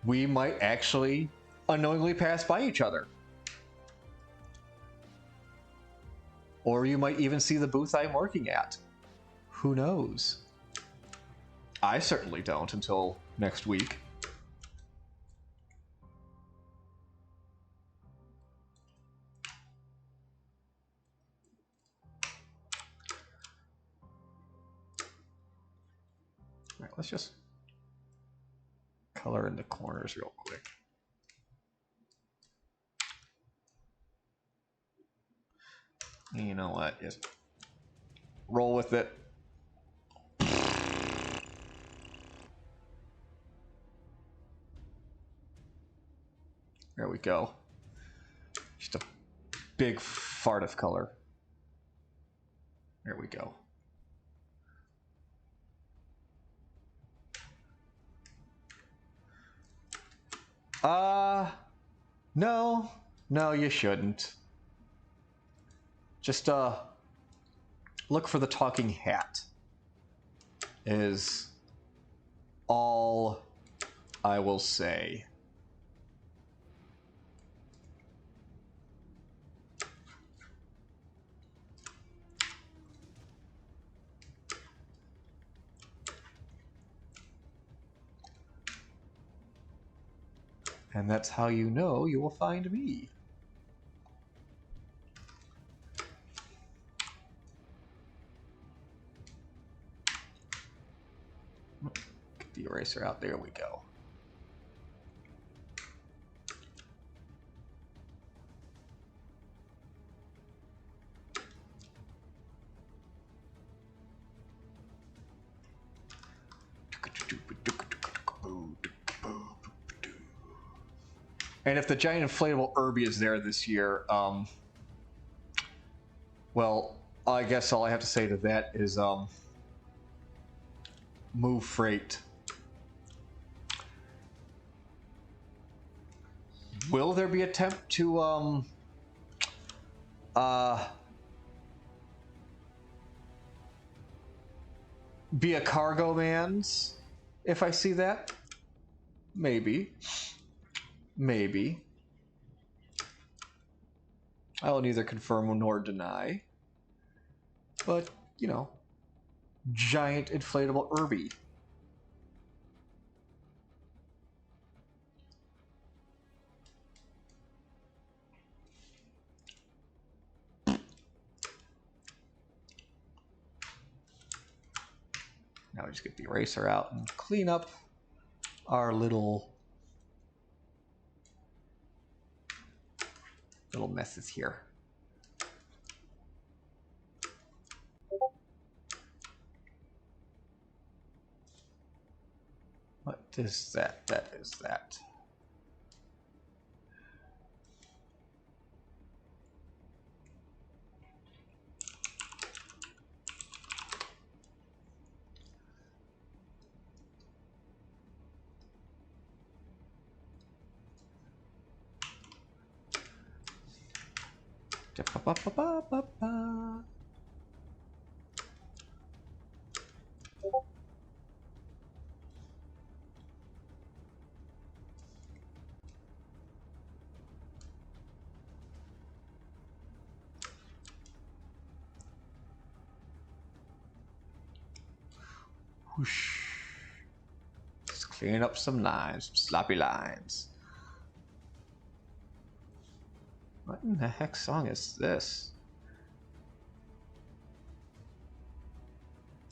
we might actually unknowingly pass by each other. Or you might even see the booth I'm working at. Who knows? I certainly don't until next week. All right, let's just color in the corners real quick. You know what? Just roll with it. There we go. Just a big fart of color. There we go. No, you shouldn't. Just look for the talking hat is all I will say. And that's how you know you will find me. Get the eraser out. There we go. And if the giant inflatable Irby is there this year, well, I guess all I have to say to that is move freight. Will there be attempt to be a cargo man's if I see that? Maybe. Maybe. I will neither confirm nor deny. But, you know, giant inflatable Irby. Now we just get the eraser out and clean up our little messes here. What is that? That is that. Whoosh. Just clean up some lines, some sloppy lines. What in the heck song is this?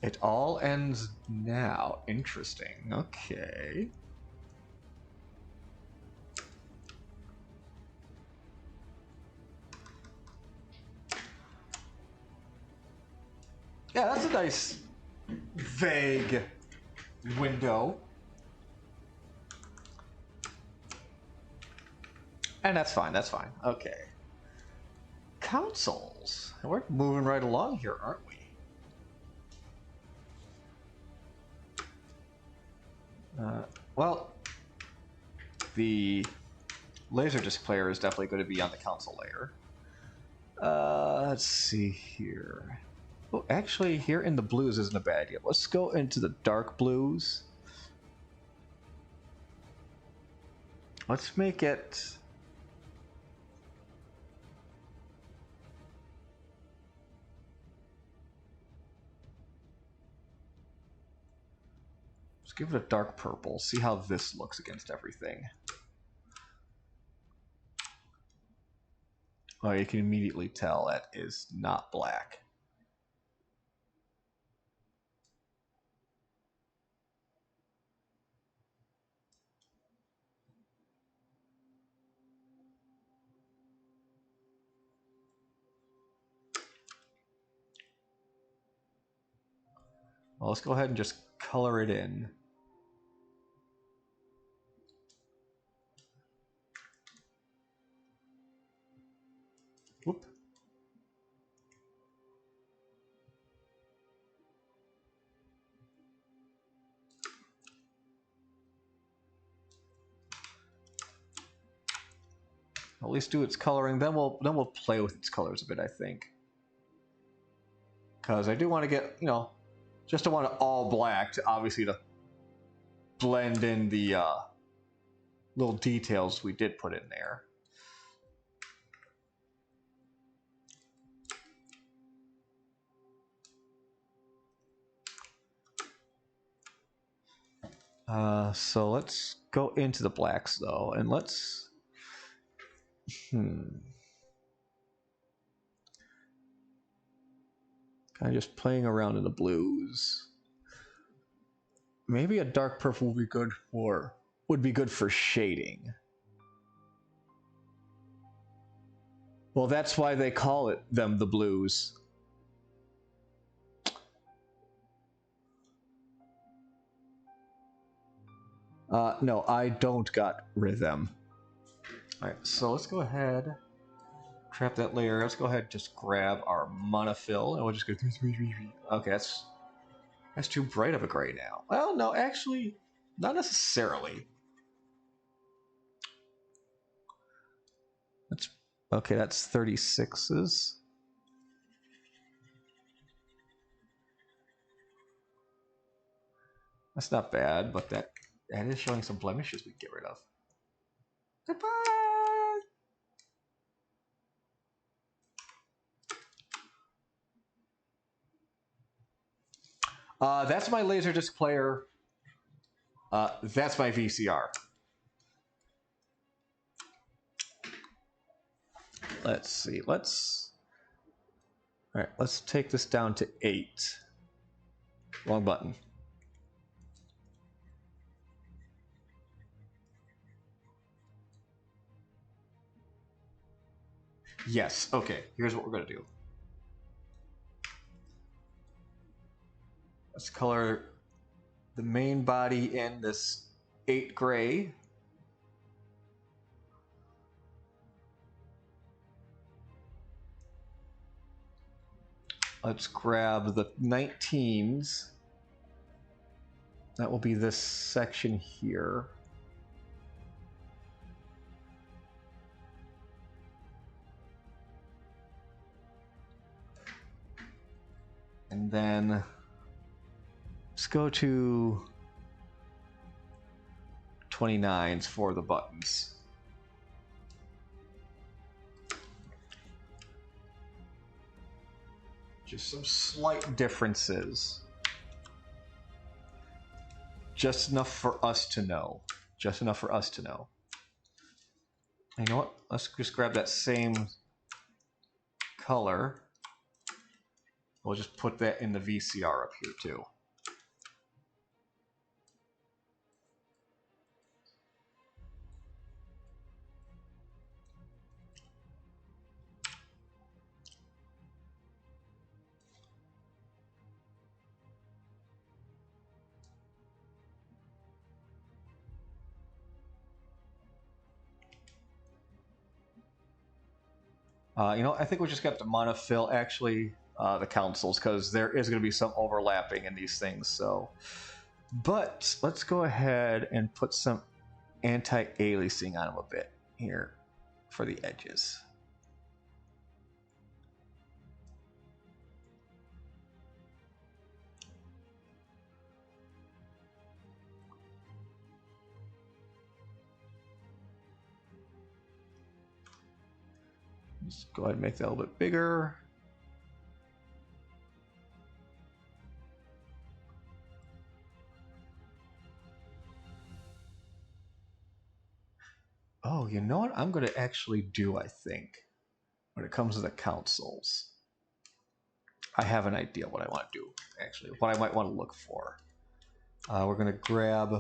It all ends now. Interesting. Okay. Yeah, that's a nice, vague window. And that's fine, that's fine. Okay. Councils. We're moving right along here, aren't we? Well, the Laserdisc player is definitely going to be on the console layer. Let's see here. Oh, actually, here in the blues isn't a bad idea. Let's go into the dark blues. Let's make it... Let's give it a dark purple. See how this looks against everything. Oh, you can immediately tell that is not black. Well, let's go ahead and just color it in. Whoop. At least do its coloring. Then we'll play with its colors a bit, I think. Because I do want to get, you know, just don't want it all black, obviously, to blend in the little details we did put in there. So let's go into the blacks, though, and let's... Kind of just playing around in the blues. Maybe a dark purple would be good for shading. Well, that's why they call them the blues. No, I don't got rhythm. Alright, so let's go ahead, trap that layer. Let's go ahead and just grab our monofill, and we'll just go through 3. Okay, that's too bright of a gray now. Well, no, actually, not necessarily. Okay, that's 36s. That's not bad, but that is showing some blemishes we can get rid of. Goodbye! That's my Laserdisc player. That's my VCR. Let's see. All right, let's take this down to 8. Wrong button. Yes, okay, here's what we're gonna do. Let's color the main body in this 8 gray. Let's grab the 19s. That will be this section here. And then let's go to 29s for the buttons. Just some slight differences. Just enough for us to know. Just enough for us to know. You know what? Let's just grab that same color. We'll just put that in the VCR up here too. You know, I think we just got to monofill actually the councils because there is going to be some overlapping in these things. So, but let's go ahead and put some anti-aliasing on them a bit here for the edges. Just go ahead and make that a little bit bigger. Oh, you know what I'm going to actually do, I think, when it comes to the councils. I have an idea what I want to do, actually, what I might want to look for. We're going to grab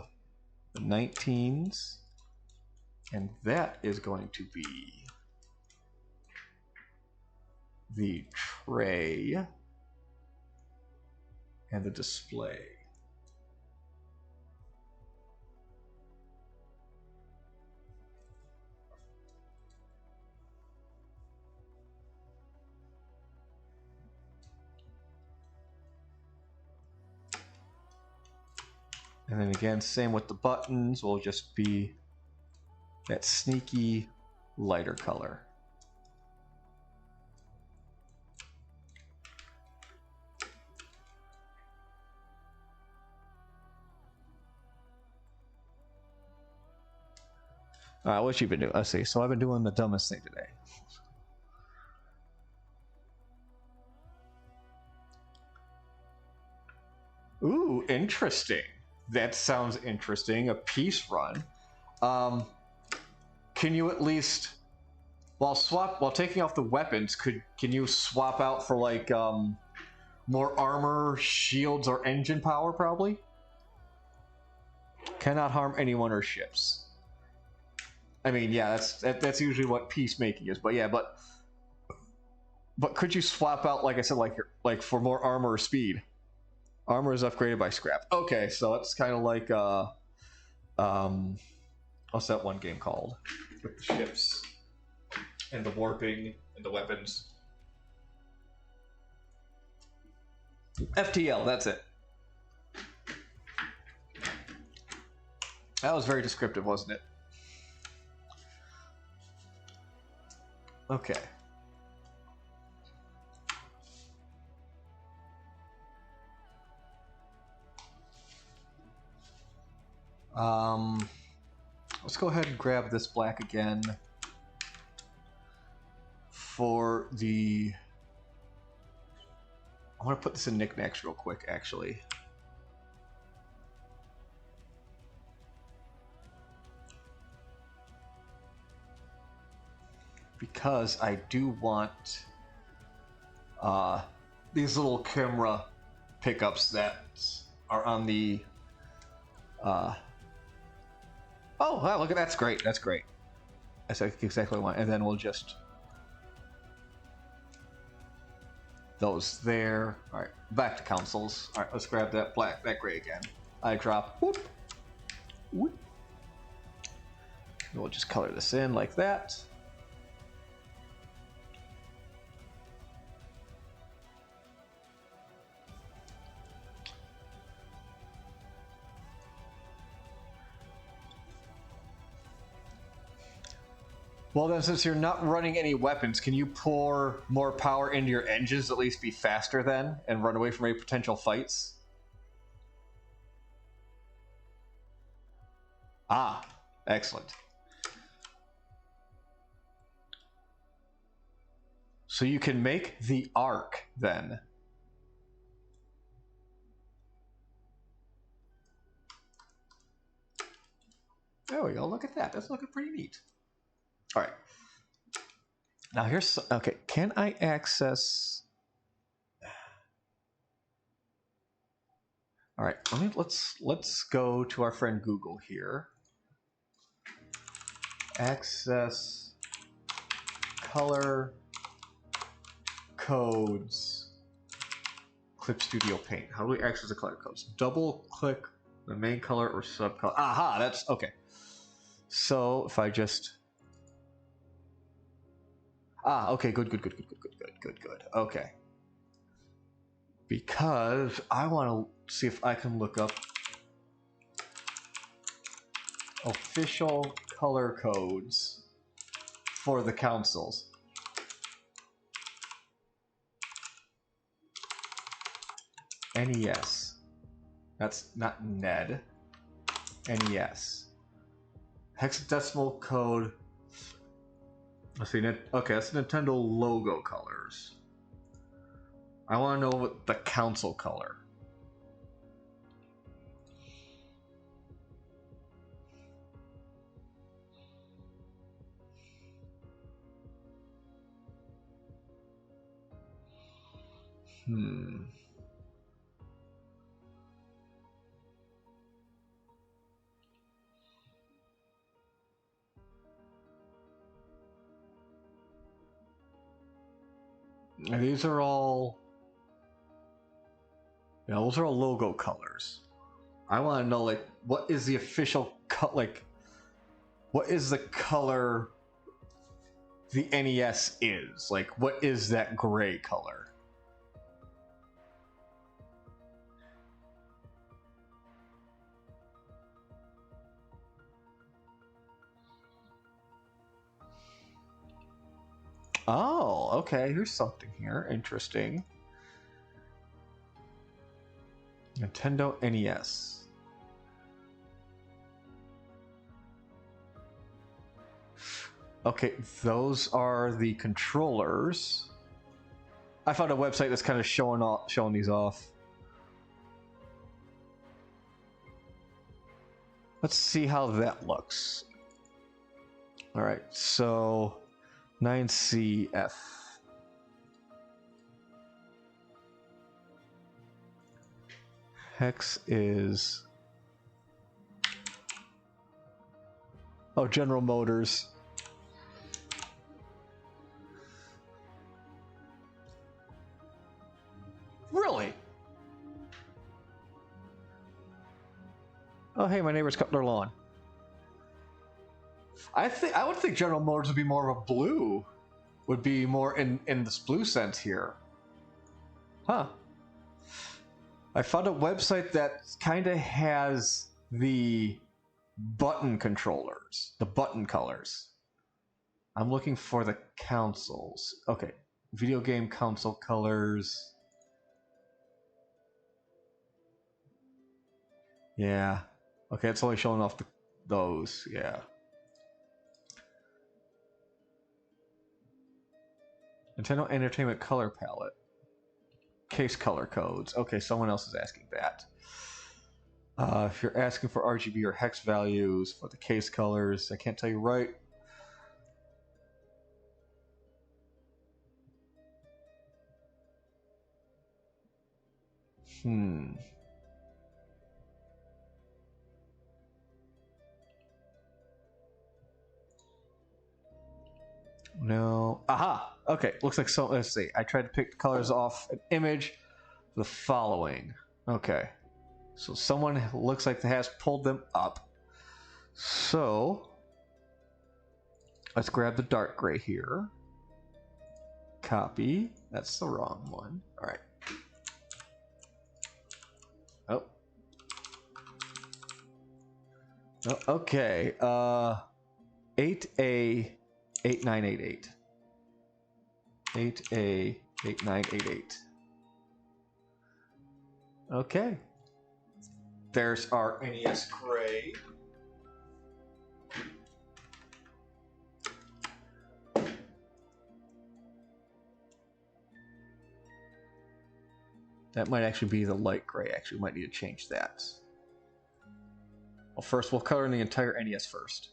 the 19s, and that is going to be the tray and the display. And then again, same with the buttons, will just be that sneaky lighter color. All right, what you been doing? Let's see. So I've been doing the dumbest thing today. Ooh, interesting. That sounds interesting. A peace run. Can you at least, while taking off the weapons, can you swap out for like more armor, shields, or engine power? Probably. Cannot harm anyone or ships. I mean, yeah, that's usually what peacemaking is. But yeah, but could you swap out, like I said, like for more armor or speed? Armor is upgraded by scrap. Okay, so it's kind of like what's that one game called with the ships and the warping and the weapons? FTL. That's it. That was very descriptive, wasn't it? Okay. Let's go ahead and grab this black again for the... I want to put this in knickknacks real quick, actually. Because I do want these little camera pickups that are on the... oh, wow, look at that's great. That's great. That's exactly what I want. And then we'll just... those there. All right, back to councils. All right, let's grab that black, that gray again. I drop. Whoop. Whoop. We'll just color this in like that. Well, then, since you're not running any weapons, can you pour more power into your engines, at least be faster then, and run away from any potential fights? Ah, excellent. So you can make the arc then. There we go. Look at that. That's looking pretty neat. All right. Now here's okay. Can I access? All right. Let's go to our friend Google here. Access color codes. Clip Studio Paint. How do we access the color codes? Double click the main color or sub color. Aha, that's okay. So if I just okay, good. Okay. Because I want to see if I can look up official color codes for the councils. NES. That's not NED. NES. Hexadecimal code. Let's see. Okay, that's Nintendo logo colors. I want to know what the council color. And these are all, those are all logo colors. I want to know, like, what is the official cut? Like, what is the color the NES is? Like, what is that gray color? Oh, okay. Here's something here. Interesting. Nintendo NES. Okay, those are the controllers. I found a website that's kind of showing these off. Let's see how that looks. All right, so 9CF. Hex is... Oh, General Motors. Really? Oh, hey, my neighbors cut their lawn. I would think General Motors would be more of a blue. Would be more in this blue sense here. Huh. I found a website that kind of has the button controllers, the button colors. I'm looking for the consoles. Okay, video game console colors. Yeah. Okay, it's only showing off those. Yeah. Nintendo Entertainment Color Palette. Case color codes. Okay, someone else is asking that. If you're asking for RGB or hex values for the case colors, I can't tell you right. No. Aha! Okay, looks like so. Let's see. I tried to pick the colors off an image. The following. Okay. So someone looks like has pulled them up. So let's grab the dark gray here. Copy. That's the wrong one. All right. Oh. Oh, okay. 8A8988. 8A8988. Okay. There's our NES Gray. That might actually be the light gray. Actually, we might need to change that. Well, first we'll color in the entire NES first.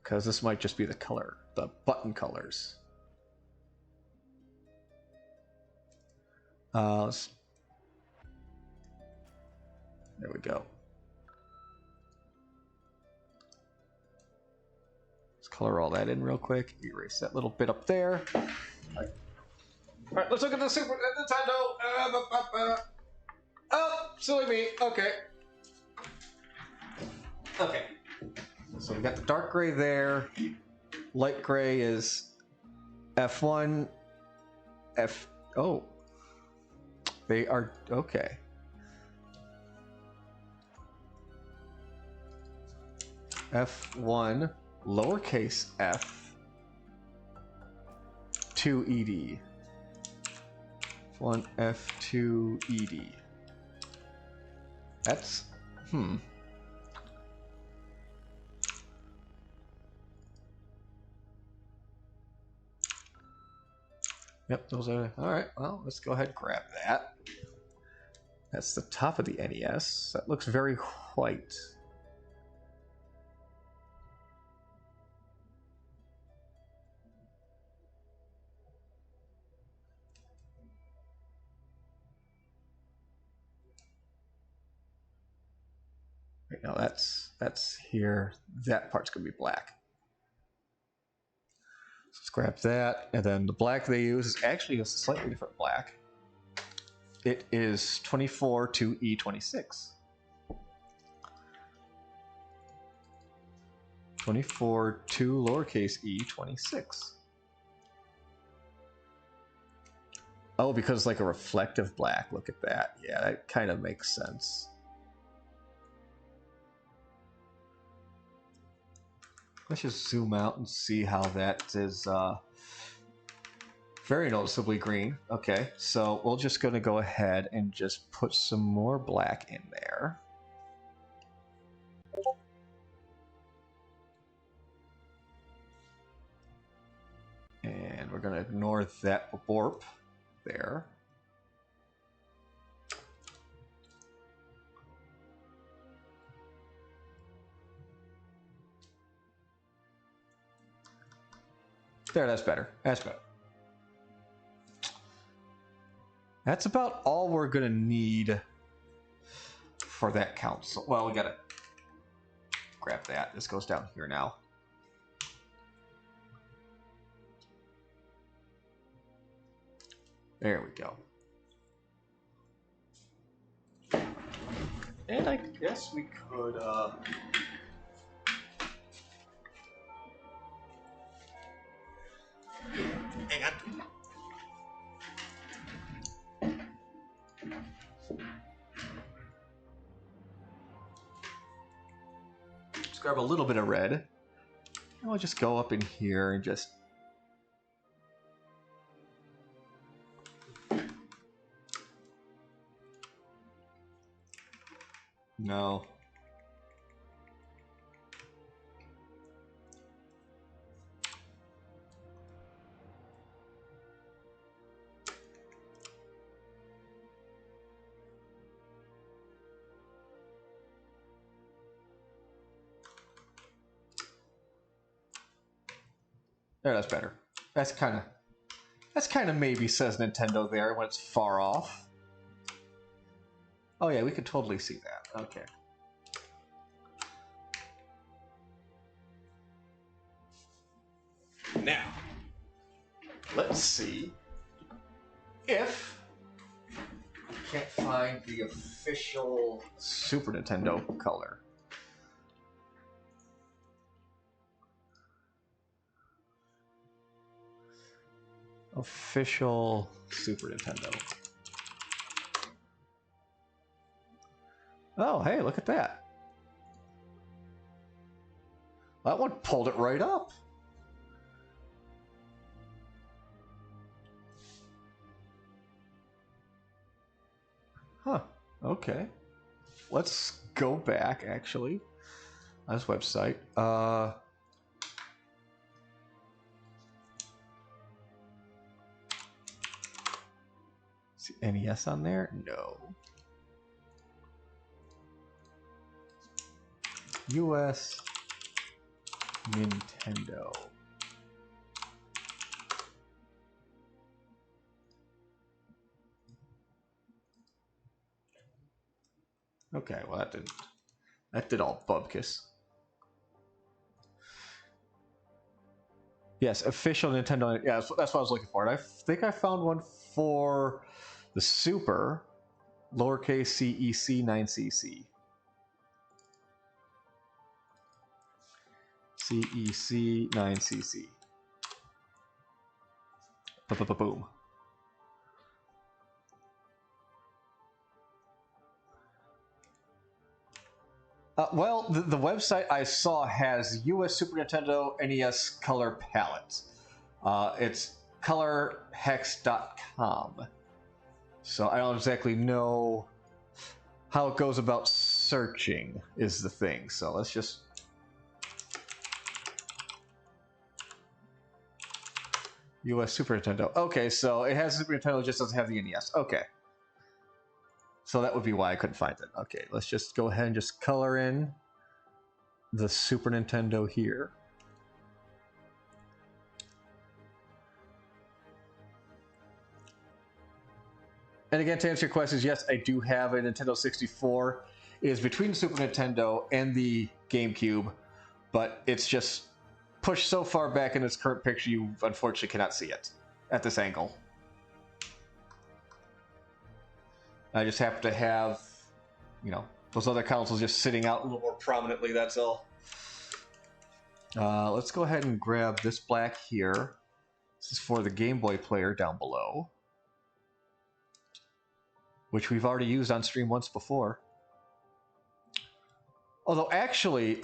because this might just be the color, the button colors. There we go. Let's color all that in real quick. Erase that little bit up there. All right, let's look at the Super Nintendo. Oh, silly me. Okay. Okay. So we got the dark gray there. Light gray is F1. Oh. They are okay. F1 lowercase f 2 ed. F1 F2 ed. That's Yep, those are all right. Well, let's go ahead and grab that. That's the top of the NES. That looks very white. Right now, that's here. That part's gonna be black. So let's grab that, and then the black they use is actually a slightly different black. It is 24 to E26. 24 to lowercase e26. Oh, because it's like a reflective black. Look at that. Yeah, that kind of makes sense. Let's just zoom out and see how that is very noticeably green. Okay, so we're just going to go ahead and just put some more black in there. And we're going to ignore that warp there. There, that's better. That's better. That's about all we're going to need for that count. So, well, we got to grab that. This goes down here now. There we go. And I guess we could, hang on. Just grab a little bit of red. And we'll just go up in here and just... No. There, that's better. That's kind of maybe says Nintendo there when it's far off. Oh yeah, we could totally see that. Okay. Now, let's see if we can't find the official Super Nintendo color. Official Super Nintendo. Oh, hey, look at that. That one pulled it right up. Huh, okay. Let's go back, actually, on this website. Is the NES on there? No. US Nintendo. Okay, well that did all bubkiss. Yes, official Nintendo. Yeah, that's what I was looking for. And I think I found one for the Super, lowercase CEC 9cc. CEC 9cc. Boom. Well, the website I saw has US Super Nintendo NES color palette. It's colorhex.com. So I don't exactly know how it goes about searching, is the thing. So let's just. US Super Nintendo. Okay, so it has Super Nintendo, just doesn't have the NES. Okay. So that would be why I couldn't find it. Okay, let's just go ahead and just color in the Super Nintendo here. And again, to answer your questions, yes, I do have a Nintendo 64. It is between the Super Nintendo and the GameCube, but it's just pushed so far back in its current picture, you unfortunately cannot see it at this angle. I just happen to have, you know, those other consoles just sitting out a little more prominently, that's all. Let's go ahead and grab this black here. This is for the Game Boy player down below, which we've already used on stream once before. Although, actually,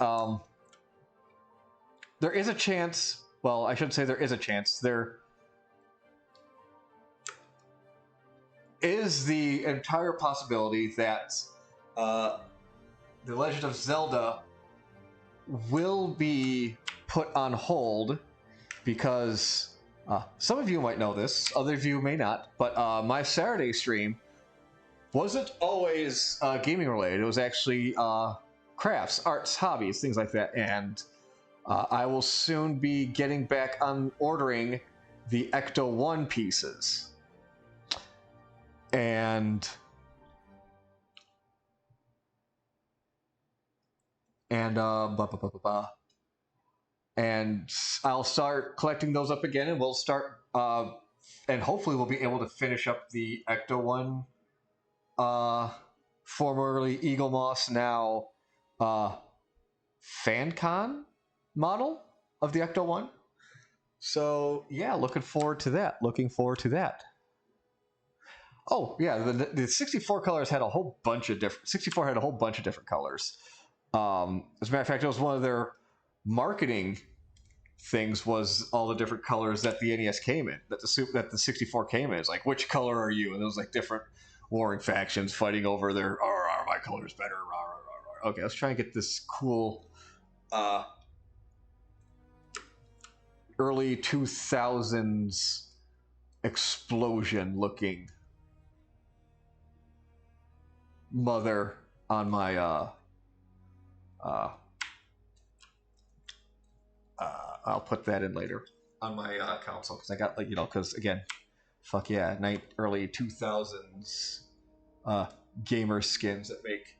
there is a chance, well, I shouldn't say there is a chance, there is the entire possibility that The Legend of Zelda will be put on hold because some of you might know this, other of you may not, but my Saturday stream wasn't always gaming related. It was actually crafts, arts, hobbies, things like that. And I will soon be getting back on ordering the Ecto 1 pieces. And I'll start collecting those up again, and we'll start and hopefully we'll be able to finish up the Ecto 1 formerly Eagle Moss, now FanCon model of the Ecto 1. So yeah, looking forward to that. Oh yeah, the 64 colors had a whole bunch of different. 64 had a whole bunch of different colors. As a matter of fact, it was one of their marketing things was all the different colors that the NES came in, that the 64 came in. It's like, which color are you? And it was like different warring factions fighting over their, my color's better. Okay, let's try and get this cool early 2000s explosion looking mother on my I'll put that in later on my console because I got, like, because again, fuck yeah, early 2000s gamer skins that make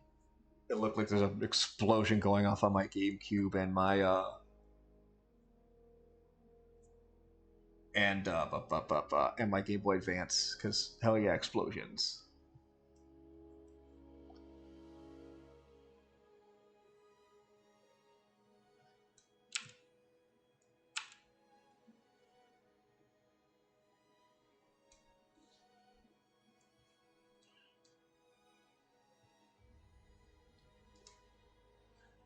it look like there's an explosion going off on my GameCube and my and my Game Boy Advance, because hell yeah, explosions.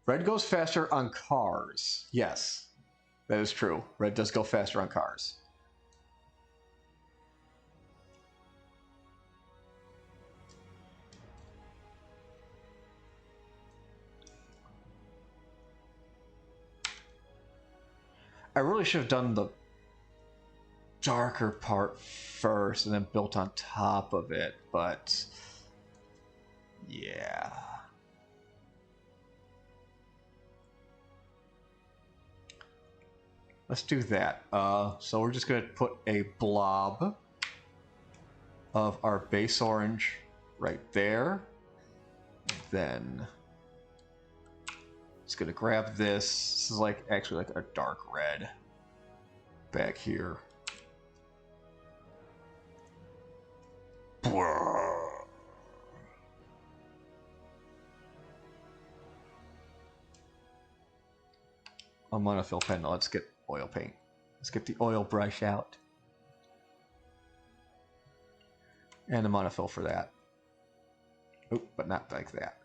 Red goes faster on cars. Yes, that is true. Red does go faster on cars. I really should have done the darker part first and then built on top of it, but yeah. let's do that. So we're just going to put a blob of our base orange right there. Then it's going to grab this. This is like actually like a dark red back here. A monofill pen. Now let's get oil paint. Let's get the oil brush out. And the monofill for that. Oh, but not like that.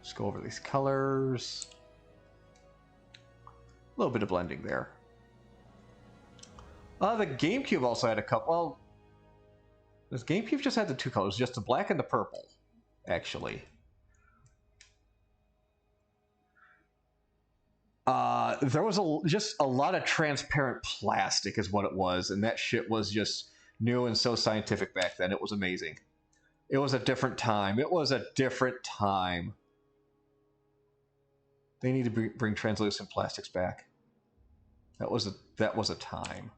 Just go over these colors. A little bit of blending there. The GameCube also had a couple. Well, this GameCube just had the two colors, just the black and the purple, actually. There was just a lot of transparent plastic is what it was, and that shit was just new and so scientific back then. It was amazing. It was a different time. It was a different time. They need to bring translucent plastics back. That was a time.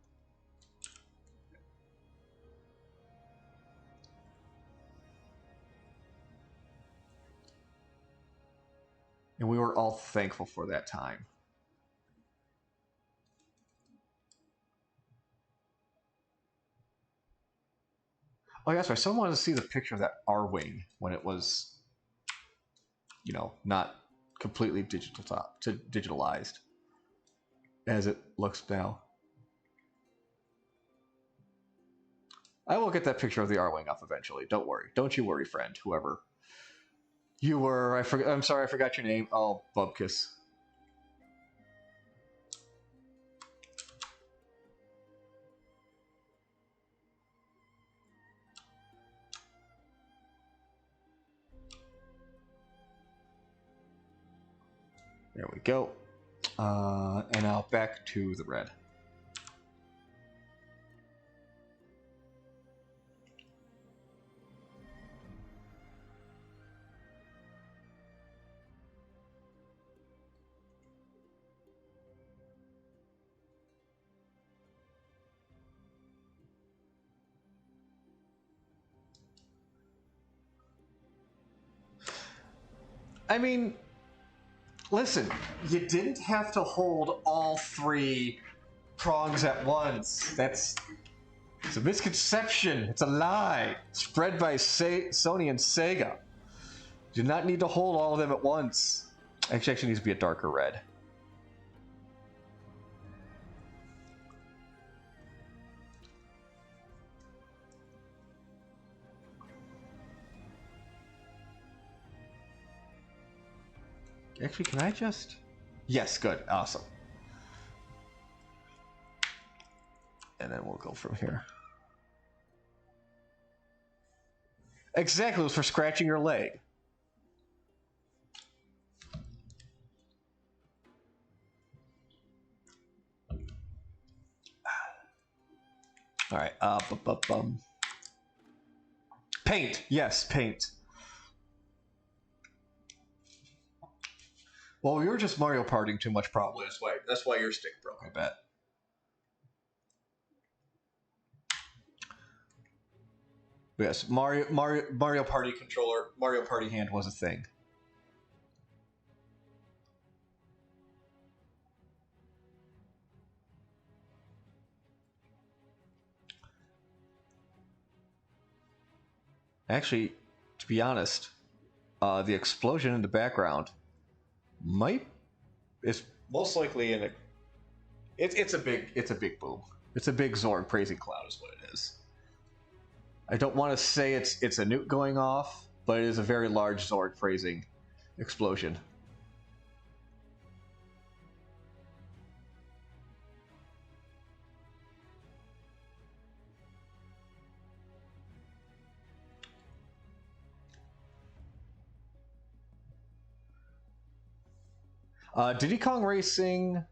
And we were all thankful for that time. Oh, yeah, sorry. Someone wanted to see the picture of that R-Wing when it was, you know, not completely digitalized as it looks now. I will get that picture of the R-Wing up eventually. Don't worry. Don't you worry, friend. Whoever you were. I'm sorry, I forgot your name. Oh, Bubkiss. There we go. And now back to the red. I mean, listen, you didn't have to hold all three prongs at once. It's a misconception. It's a lie spread by Sony and Sega. You do not need to hold all of them at once. Actually needs to be a darker red. Actually, can I just... Yes, good. Awesome. And then we'll go from here. Exactly, it was for scratching your leg. All right. Paint. Yes, paint. Well, we were just Mario Partying too much, probably. That's why your stick broke, I bet. Yes, Mario Party controller, Mario Party hand was a thing. Actually, to be honest, the explosion in the background is most likely in a. It's a big boom. It's a big Zord praising cloud, is what it is. I don't want to say it's a nuke going off, but it is a very large Zord praising explosion. Diddy Kong Racing.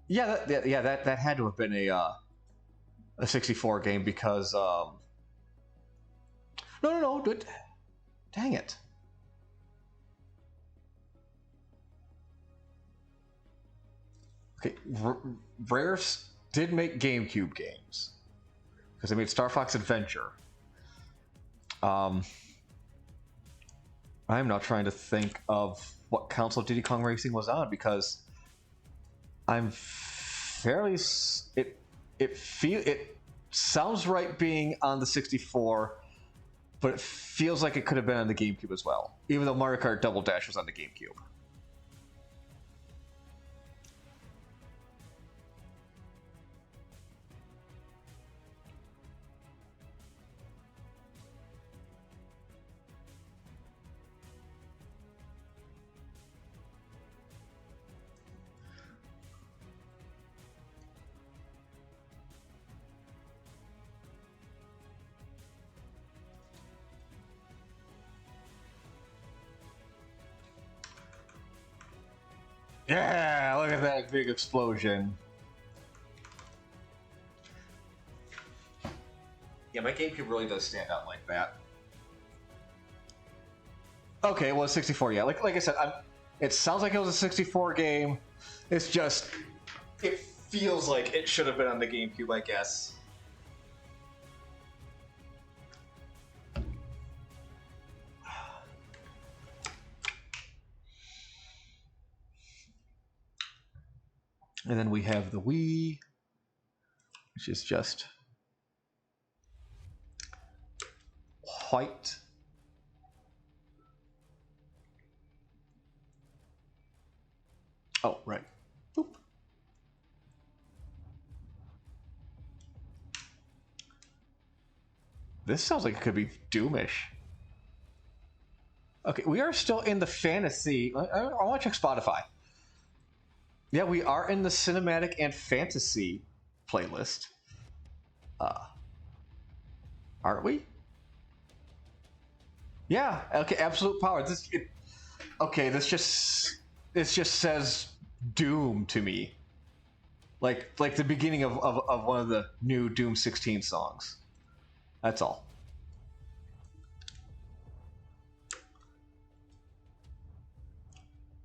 Yeah, that had to have been a 64 game because No. Dang it. Okay, Rare did make GameCube games because they made Star Fox Adventure. I'm now trying to think of what console Diddy Kong Racing was on because I'm fairly it sounds right being on the 64, but it feels like it could have been on the GameCube as well, even though Mario Kart Double Dash was on the GameCube. Yeah, look at that big explosion. Yeah, my GameCube really does stand out like that. Okay, well, 64, yeah. Like I said, it sounds like it was a 64 game. It's just, it feels like it should have been on the GameCube, I guess. And then we have the Wii, which is just white. Oh, right. Boop. This sounds like it could be Doomish. Okay, we are still in the fantasy. I want to check Spotify. Yeah, we are in the cinematic and fantasy playlist. Aren't we? Yeah. Okay. Absolute Power. This just says Doom to me. Like the beginning of one of the new Doom 16 songs. That's all.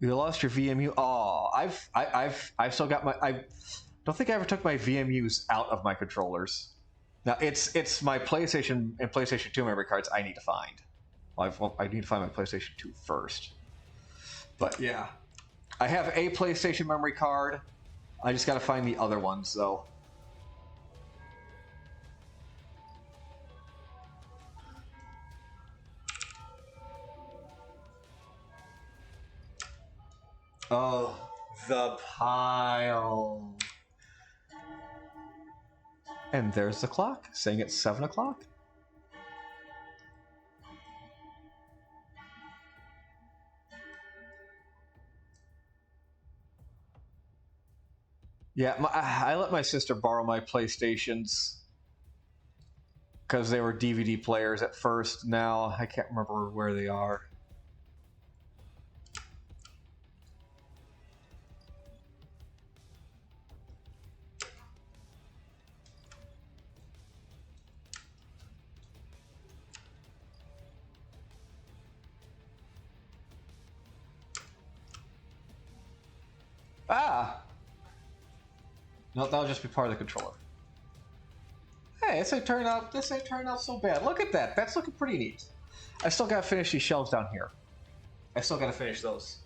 You lost your VMU. Oh, I've still got my. I don't think I ever took my VMUs out of my controllers. Now it's my PlayStation and PlayStation 2 memory cards I need to find. I need to find my PlayStation 2 first. But yeah, I have a PlayStation memory card. I just got to find the other ones though. Oh, the pile. And there's the clock saying it's 7 o'clock. Yeah, I let my sister borrow my PlayStations because they were DVD players at first. Now I can't remember where they are. Ah! No, that'll just be part of the controller. Hey, this ain't turned out so bad. Look at that. That's looking pretty neat. I still gotta finish these shelves down here. I still gotta finish those.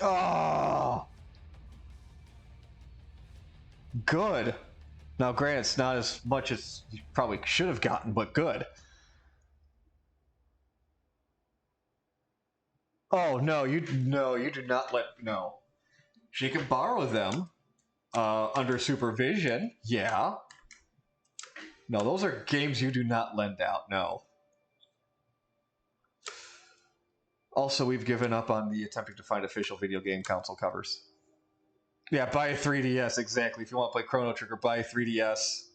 Oh! Good. Now, granted, it's not as much as you probably should have gotten, but good. Oh no, you do not let no. She can borrow them under supervision. Yeah. No, those are games you do not lend out. No. Also, we've given up on the attempting to find official video game console covers. Yeah, buy a 3DS, exactly. If you want to play Chrono Trigger, buy a 3DS.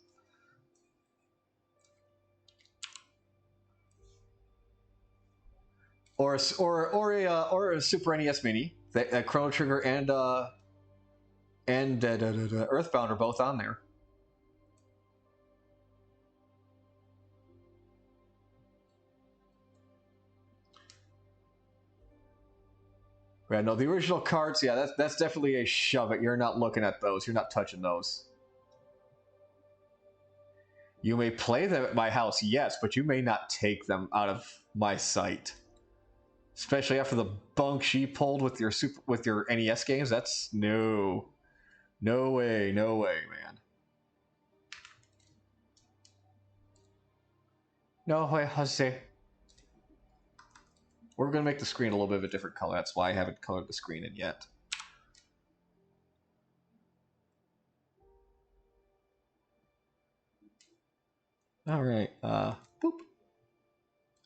Or a Super NES Mini. That Chrono Trigger and Earthbound are both on there. Yeah, no, the original cards, yeah, that's definitely a shove it. You're not looking at those. You're not touching those. You may play them at my house, yes, but you may not take them out of my sight. Especially after the bunk she pulled with your NES games. That's no way, man. No way, Jose. We're gonna make the screen a little bit of a different color. That's why I haven't colored the screen in yet. All right, boop.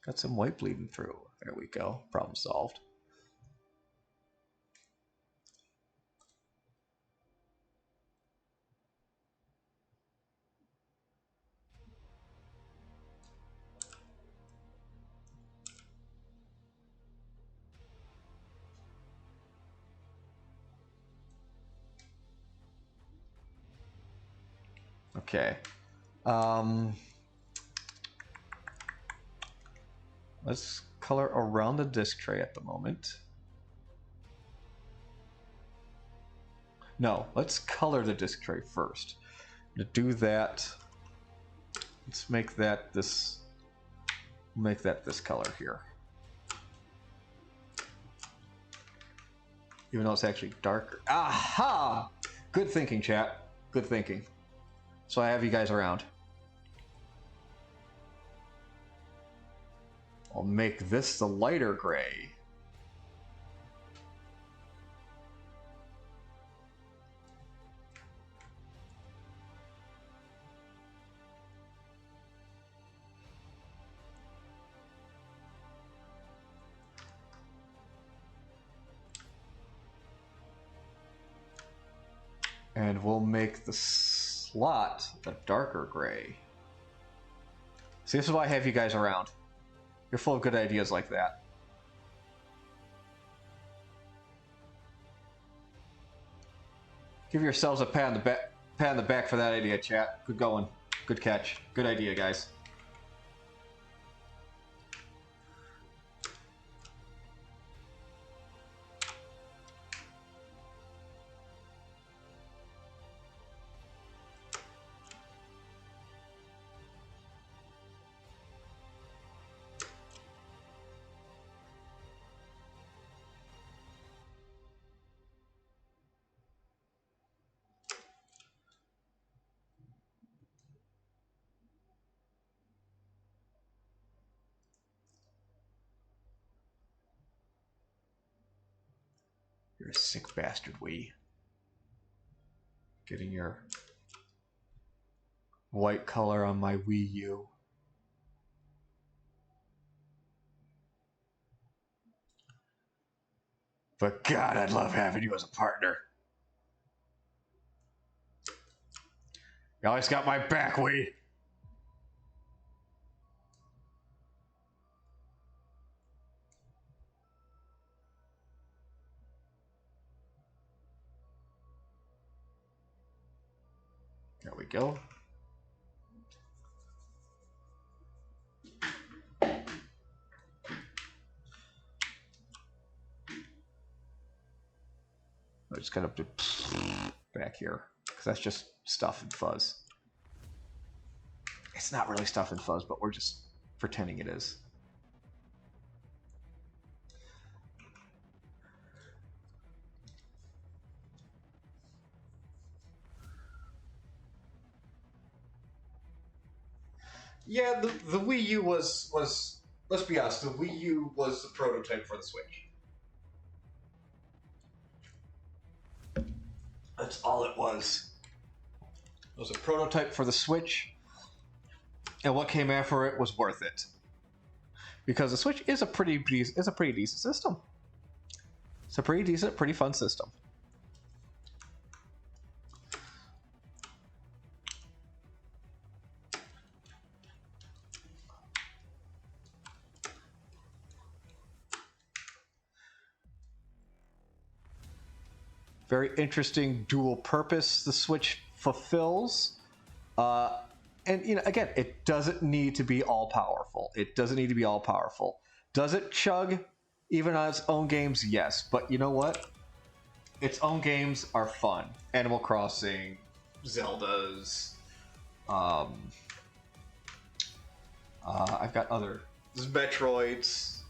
Got some white bleeding through. There we go. Problem solved. Okay. Let's color around the disc tray at the moment. No, let's color the disc tray first. To do that, let's make that this color here. Even though it's actually darker. Aha! Good thinking, chat. Good thinking. So I have you guys around. I'll make this the lighter gray. And we'll make the slot a darker gray. See, this is why I have you guys around. You're full of good ideas like that. Give yourselves a pat on the back for that idea, chat. Good going. Good catch. Good idea, guys. You're a sick bastard, Wii. Getting your white color on my Wii U. But God, I'd love having you as a partner. You always got my back, Wii. There we go. I just kind of do back here because that's just stuff and fuzz. It's not really stuff and fuzz, but we're just pretending it is. Yeah, the Wii U was let's be honest, the Wii U was the prototype for the Switch. That's all it was. It was a prototype for the Switch, and what came after it was worth it. Because the Switch is a pretty decent system. It's a pretty decent, pretty fun system. Very interesting dual purpose the Switch fulfills. And you know, again, it doesn't need to be all powerful. It doesn't need to be all powerful. Does it chug? Even on its own games, yes. But you know what? Its own games are fun. Animal Crossing, Zelda's. I've got other Metroids.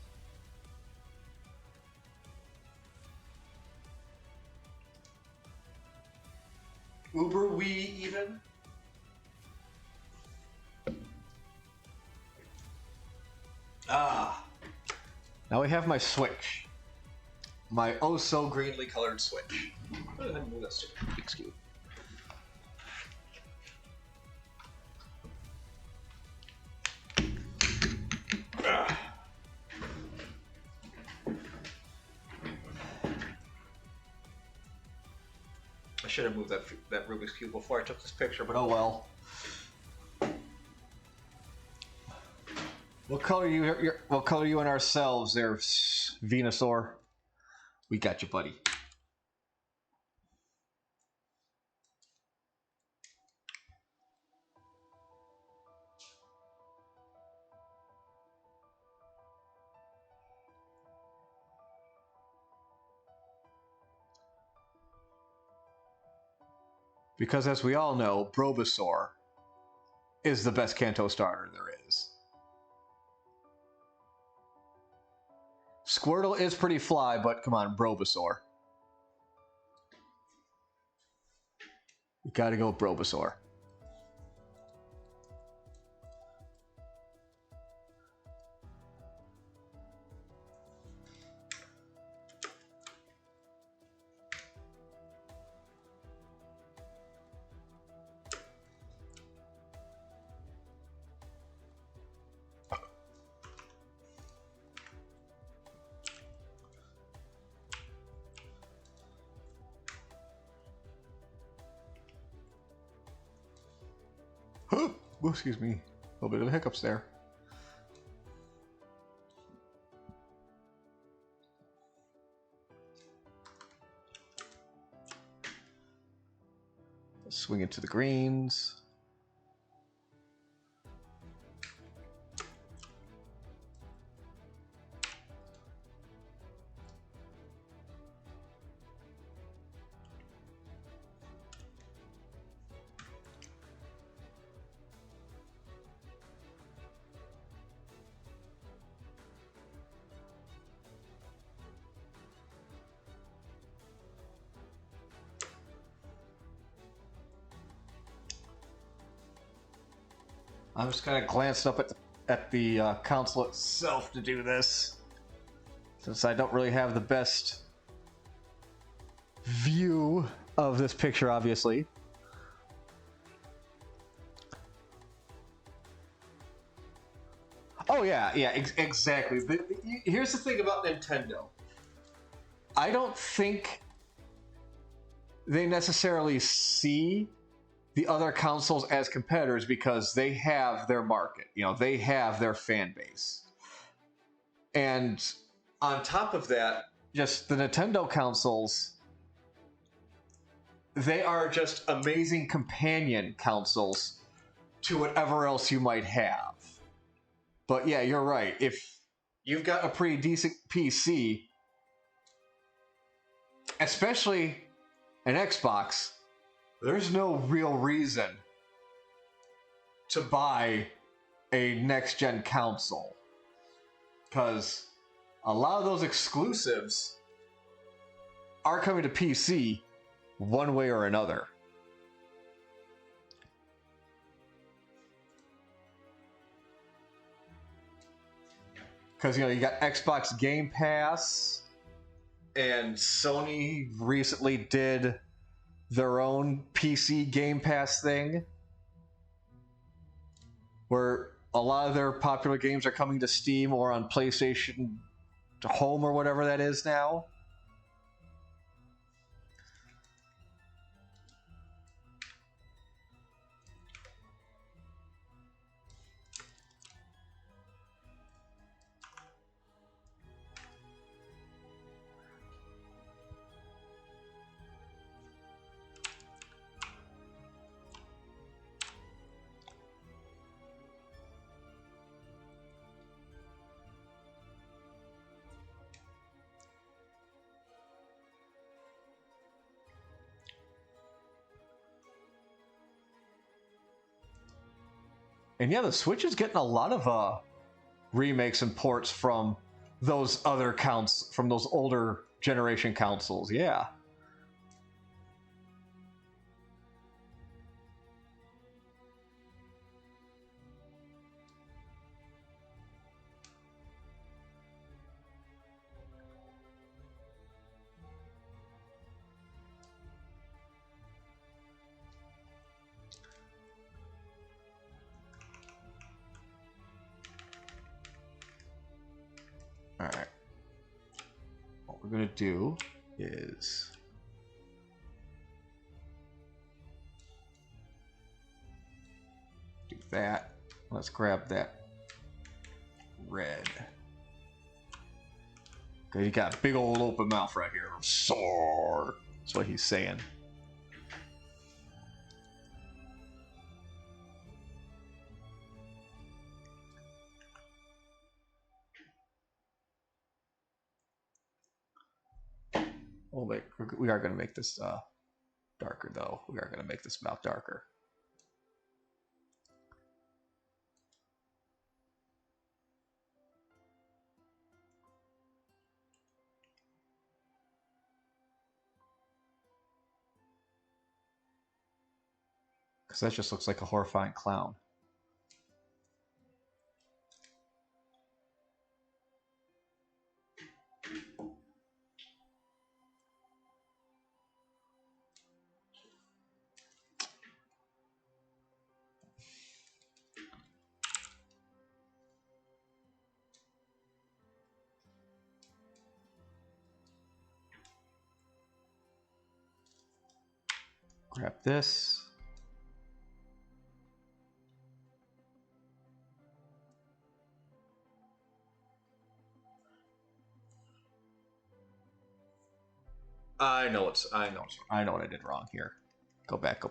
Uber Wii even. Now we have my Switch. My oh so greenly colored Switch. Excuse me. I should have moved that Rubik's Cube before I took this picture, but oh well. What color you and ourselves there, Venusaur? We got you, buddy. Because as we all know, Bulbasaur is the best Kanto starter there is. Squirtle is pretty fly, but come on, Bulbasaur. You gotta go with Bulbasaur. Oh, excuse me. A little bit of hiccups there. Swing it to the greens. I'm just kind of glancing up at the console itself to do this, since I don't really have the best view of this picture, obviously. Oh yeah, exactly. Here's the thing about Nintendo. I don't think they necessarily see the other consoles as competitors because they have their market. You know, they have their fan base. And on top of that, just the Nintendo consoles, they are just amazing companion consoles to whatever else you might have. But yeah, you're right. If you've got a pretty decent PC, especially an Xbox, there's no real reason to buy a next-gen console. Because a lot of those exclusives are coming to PC one way or another. Because, you know, you got Xbox Game Pass, and Sony recently did their own PC Game Pass thing, where a lot of their popular games are coming to Steam or on PlayStation Home or whatever that is now. And yeah, the Switch is getting a lot of remakes and ports from those other from those older generation consoles. Yeah. All right. What we're going to do is do that. Let's grab that red. Okay, you got a big old open mouth right here. Soar. That's what he's saying. Oh, wait, we are going to make this darker, though. We are going to make this mouth darker. Because that just looks like a horrifying clown. Grab this. I know what I did wrong here. Go back.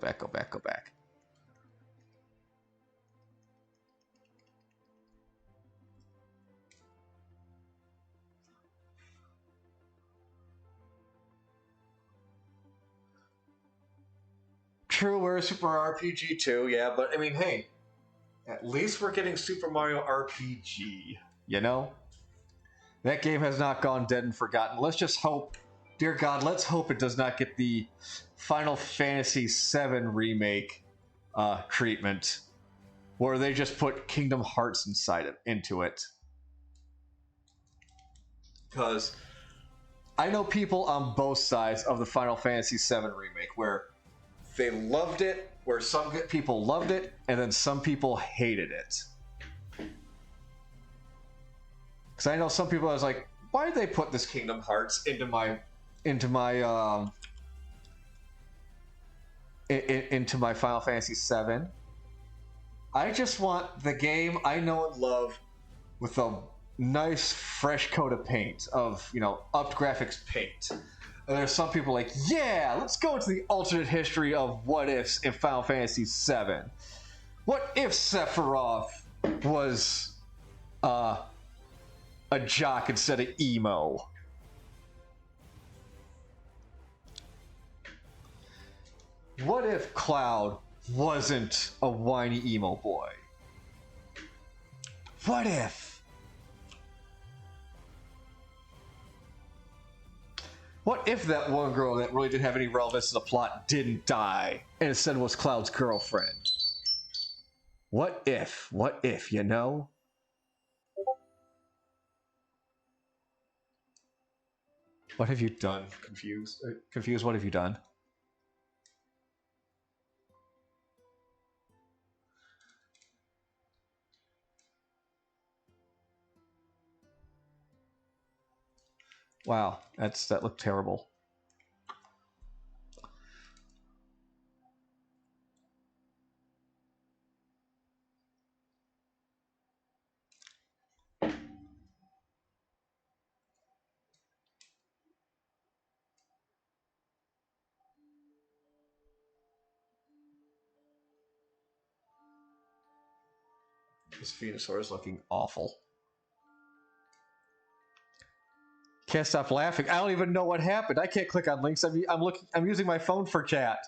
True, we're a Super RPG too, yeah, but I mean, hey, at least we're getting Super Mario RPG, you know? That game has not gone dead and forgotten. Let's just hope, dear God, let's hope it does not get the Final Fantasy VII remake treatment, where they just put Kingdom Hearts into it. Because I know people on both sides of the Final Fantasy VII remake where they loved it, where some people loved it, and then some people hated it. Because I know some people, I was like, why did they put this Kingdom Hearts into my Final Fantasy VII? I just want the game I know and love with a nice fresh coat of paint, of, you know, upped graphics paint. And there's some people like, yeah, let's go into the alternate history of what ifs in Final Fantasy VII. What if Sephiroth was a jock instead of emo? What if Cloud wasn't a whiny emo boy? What if? What if that one girl that really didn't have any relevance to the plot didn't die and instead was Cloud's girlfriend? What if? What if, you know? What have you done? Confused? Confused, what have you done? Wow, that looked terrible. This Venusaur is looking awful. Can't stop laughing. I don't even know what happened. I can't click on links. I'm using my phone for chat.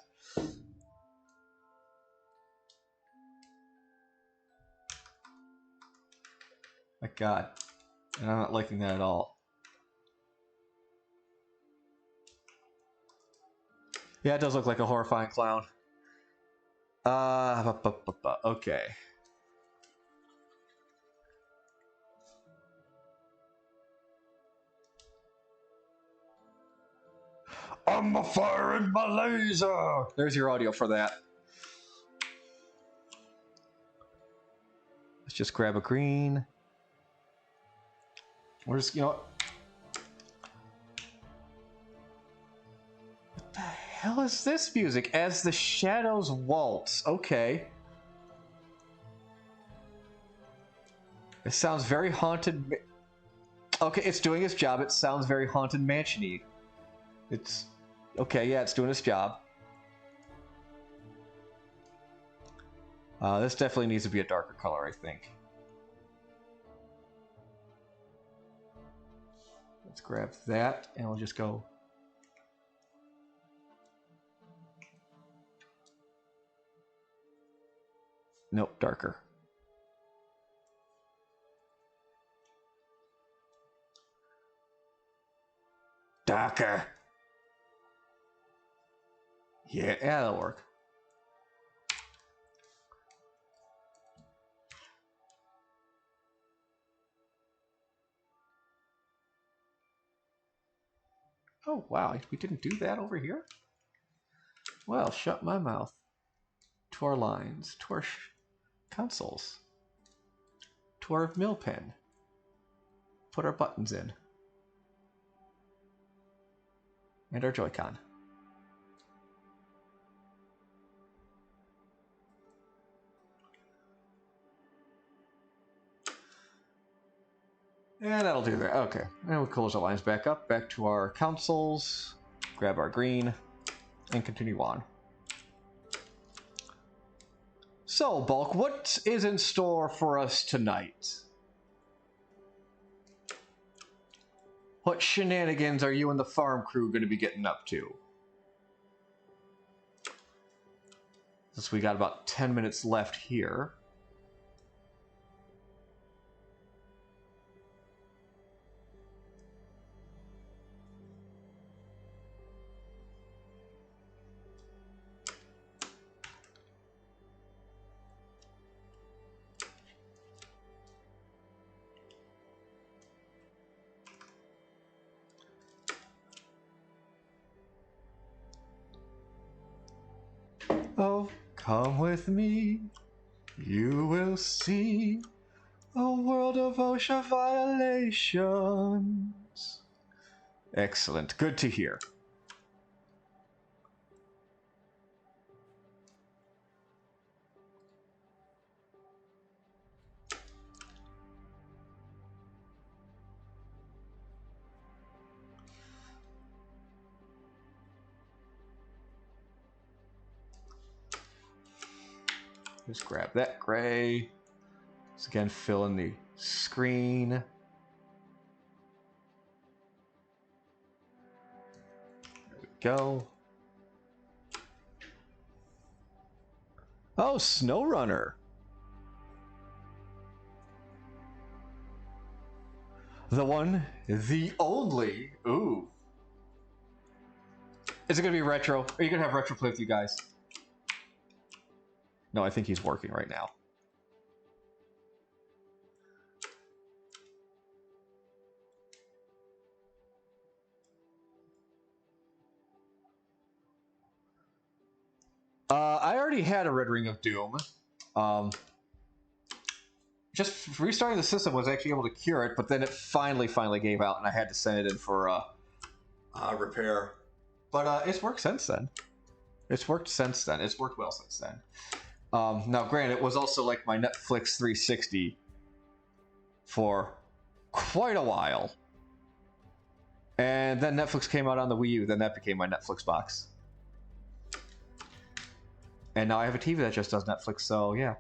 God. And I'm not liking that at all. Yeah, it does look like a horrifying clown. Okay. I'm firing my laser! There's your audio for that. Let's just grab a green. We're just, you know... What the hell is this music? As the shadows waltz. Okay. It sounds very haunted... Okay, it's doing its job. It sounds very Haunted Mansion-y. It's... Okay, yeah, it's doing its job. This definitely needs to be a darker color, I think. Let's grab that, and we'll just go... Nope, darker. Darker. Yeah, that'll work. Oh, wow, we didn't do that over here? Well, shut my mouth. To our lines, to our consoles, to our mill pen. Put our buttons in. And our Joy-Con. And that'll do that. Okay. And we'll close our lines back up. Back to our consoles. Grab our green. And continue on. So, Bulk, what is in store for us tonight? What shenanigans are you and the farm crew going to be getting up to? Since we got about 10 minutes left here. Oh, come with me, you will see a world of OSHA violations. Excellent, good to hear. Just grab that gray. Let's again fill in the screen. There we go. Oh, SnowRunner. The one, the only. Ooh. Is it going to be retro? Are you going to have retro play with you guys? No, I think he's working right now. I already had a Red Ring of Doom. Just restarting the system was actually able to cure it, but then it finally gave out, and I had to send it in for repair. But it's worked since then. It's worked since then. It's worked well since then. Now, granted, it was also like my Netflix 360 for quite a while. And then Netflix came out on the Wii U, then that became my Netflix box. And now I have a TV that just does Netflix, so yeah.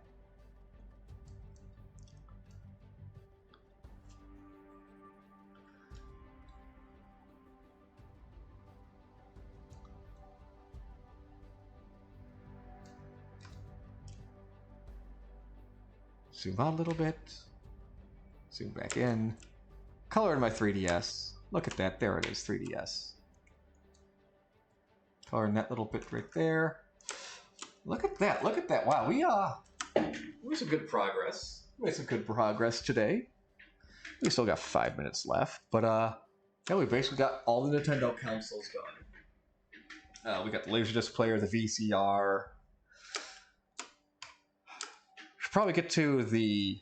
Zoom out a little bit. Zoom back in. Color in my 3DS. Look at that. There it is, 3DS. Color in that little bit right there. Look at that. Look at that. Wow, we made some good progress. We made some good progress today. We still got 5 minutes left, but yeah, we basically got all the Nintendo consoles done. We got the Laserdisc player, the VCR. Should probably get to the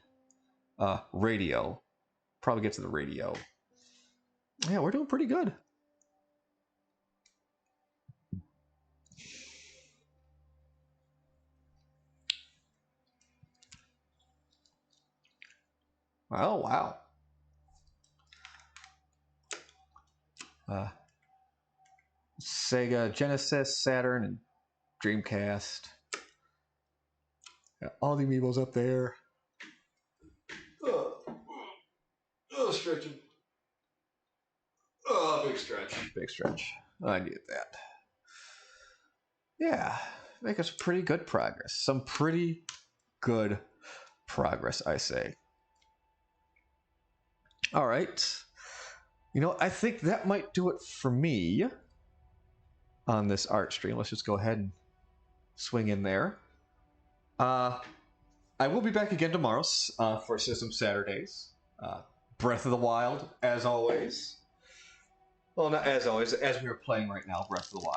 radio. Probably get to the radio. Yeah, we're doing pretty good. Oh, wow. Sega Genesis, Saturn, and Dreamcast. Got all the amiibos up there. Oh, stretching. Oh, big stretch. Big stretch. I needed that. Yeah, making some pretty good progress. Some pretty good progress, I say. All right. You know, I think that might do it for me on this art stream. Let's just go ahead and swing in there. I will be back again tomorrow for System Saturdays. Breath of the Wild, as always. Well, not as always, as we are playing right now, Breath of the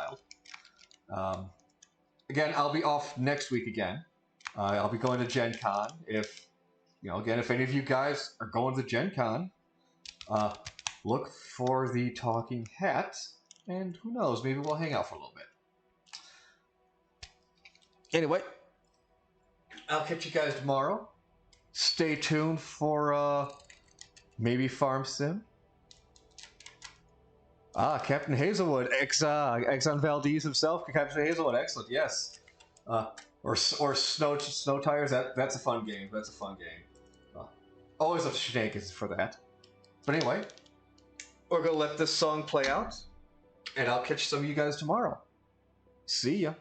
Wild. Again, I'll be off next week again. I'll be going to Gen Con. If any of you guys are going to Gen Con, look for the talking hat, and who knows, maybe we'll hang out for a little bit. Anyway, I'll catch you guys tomorrow. Stay tuned for maybe Farm Sim. Captain Hazelwood, Exxon Valdez himself, Captain Hazelwood, excellent, yes. Or snow tires. That's a fun game. That's a fun game. Always have shenanigans for that. But anyway, we're gonna let this song play out, and I'll catch some of you guys tomorrow. See ya.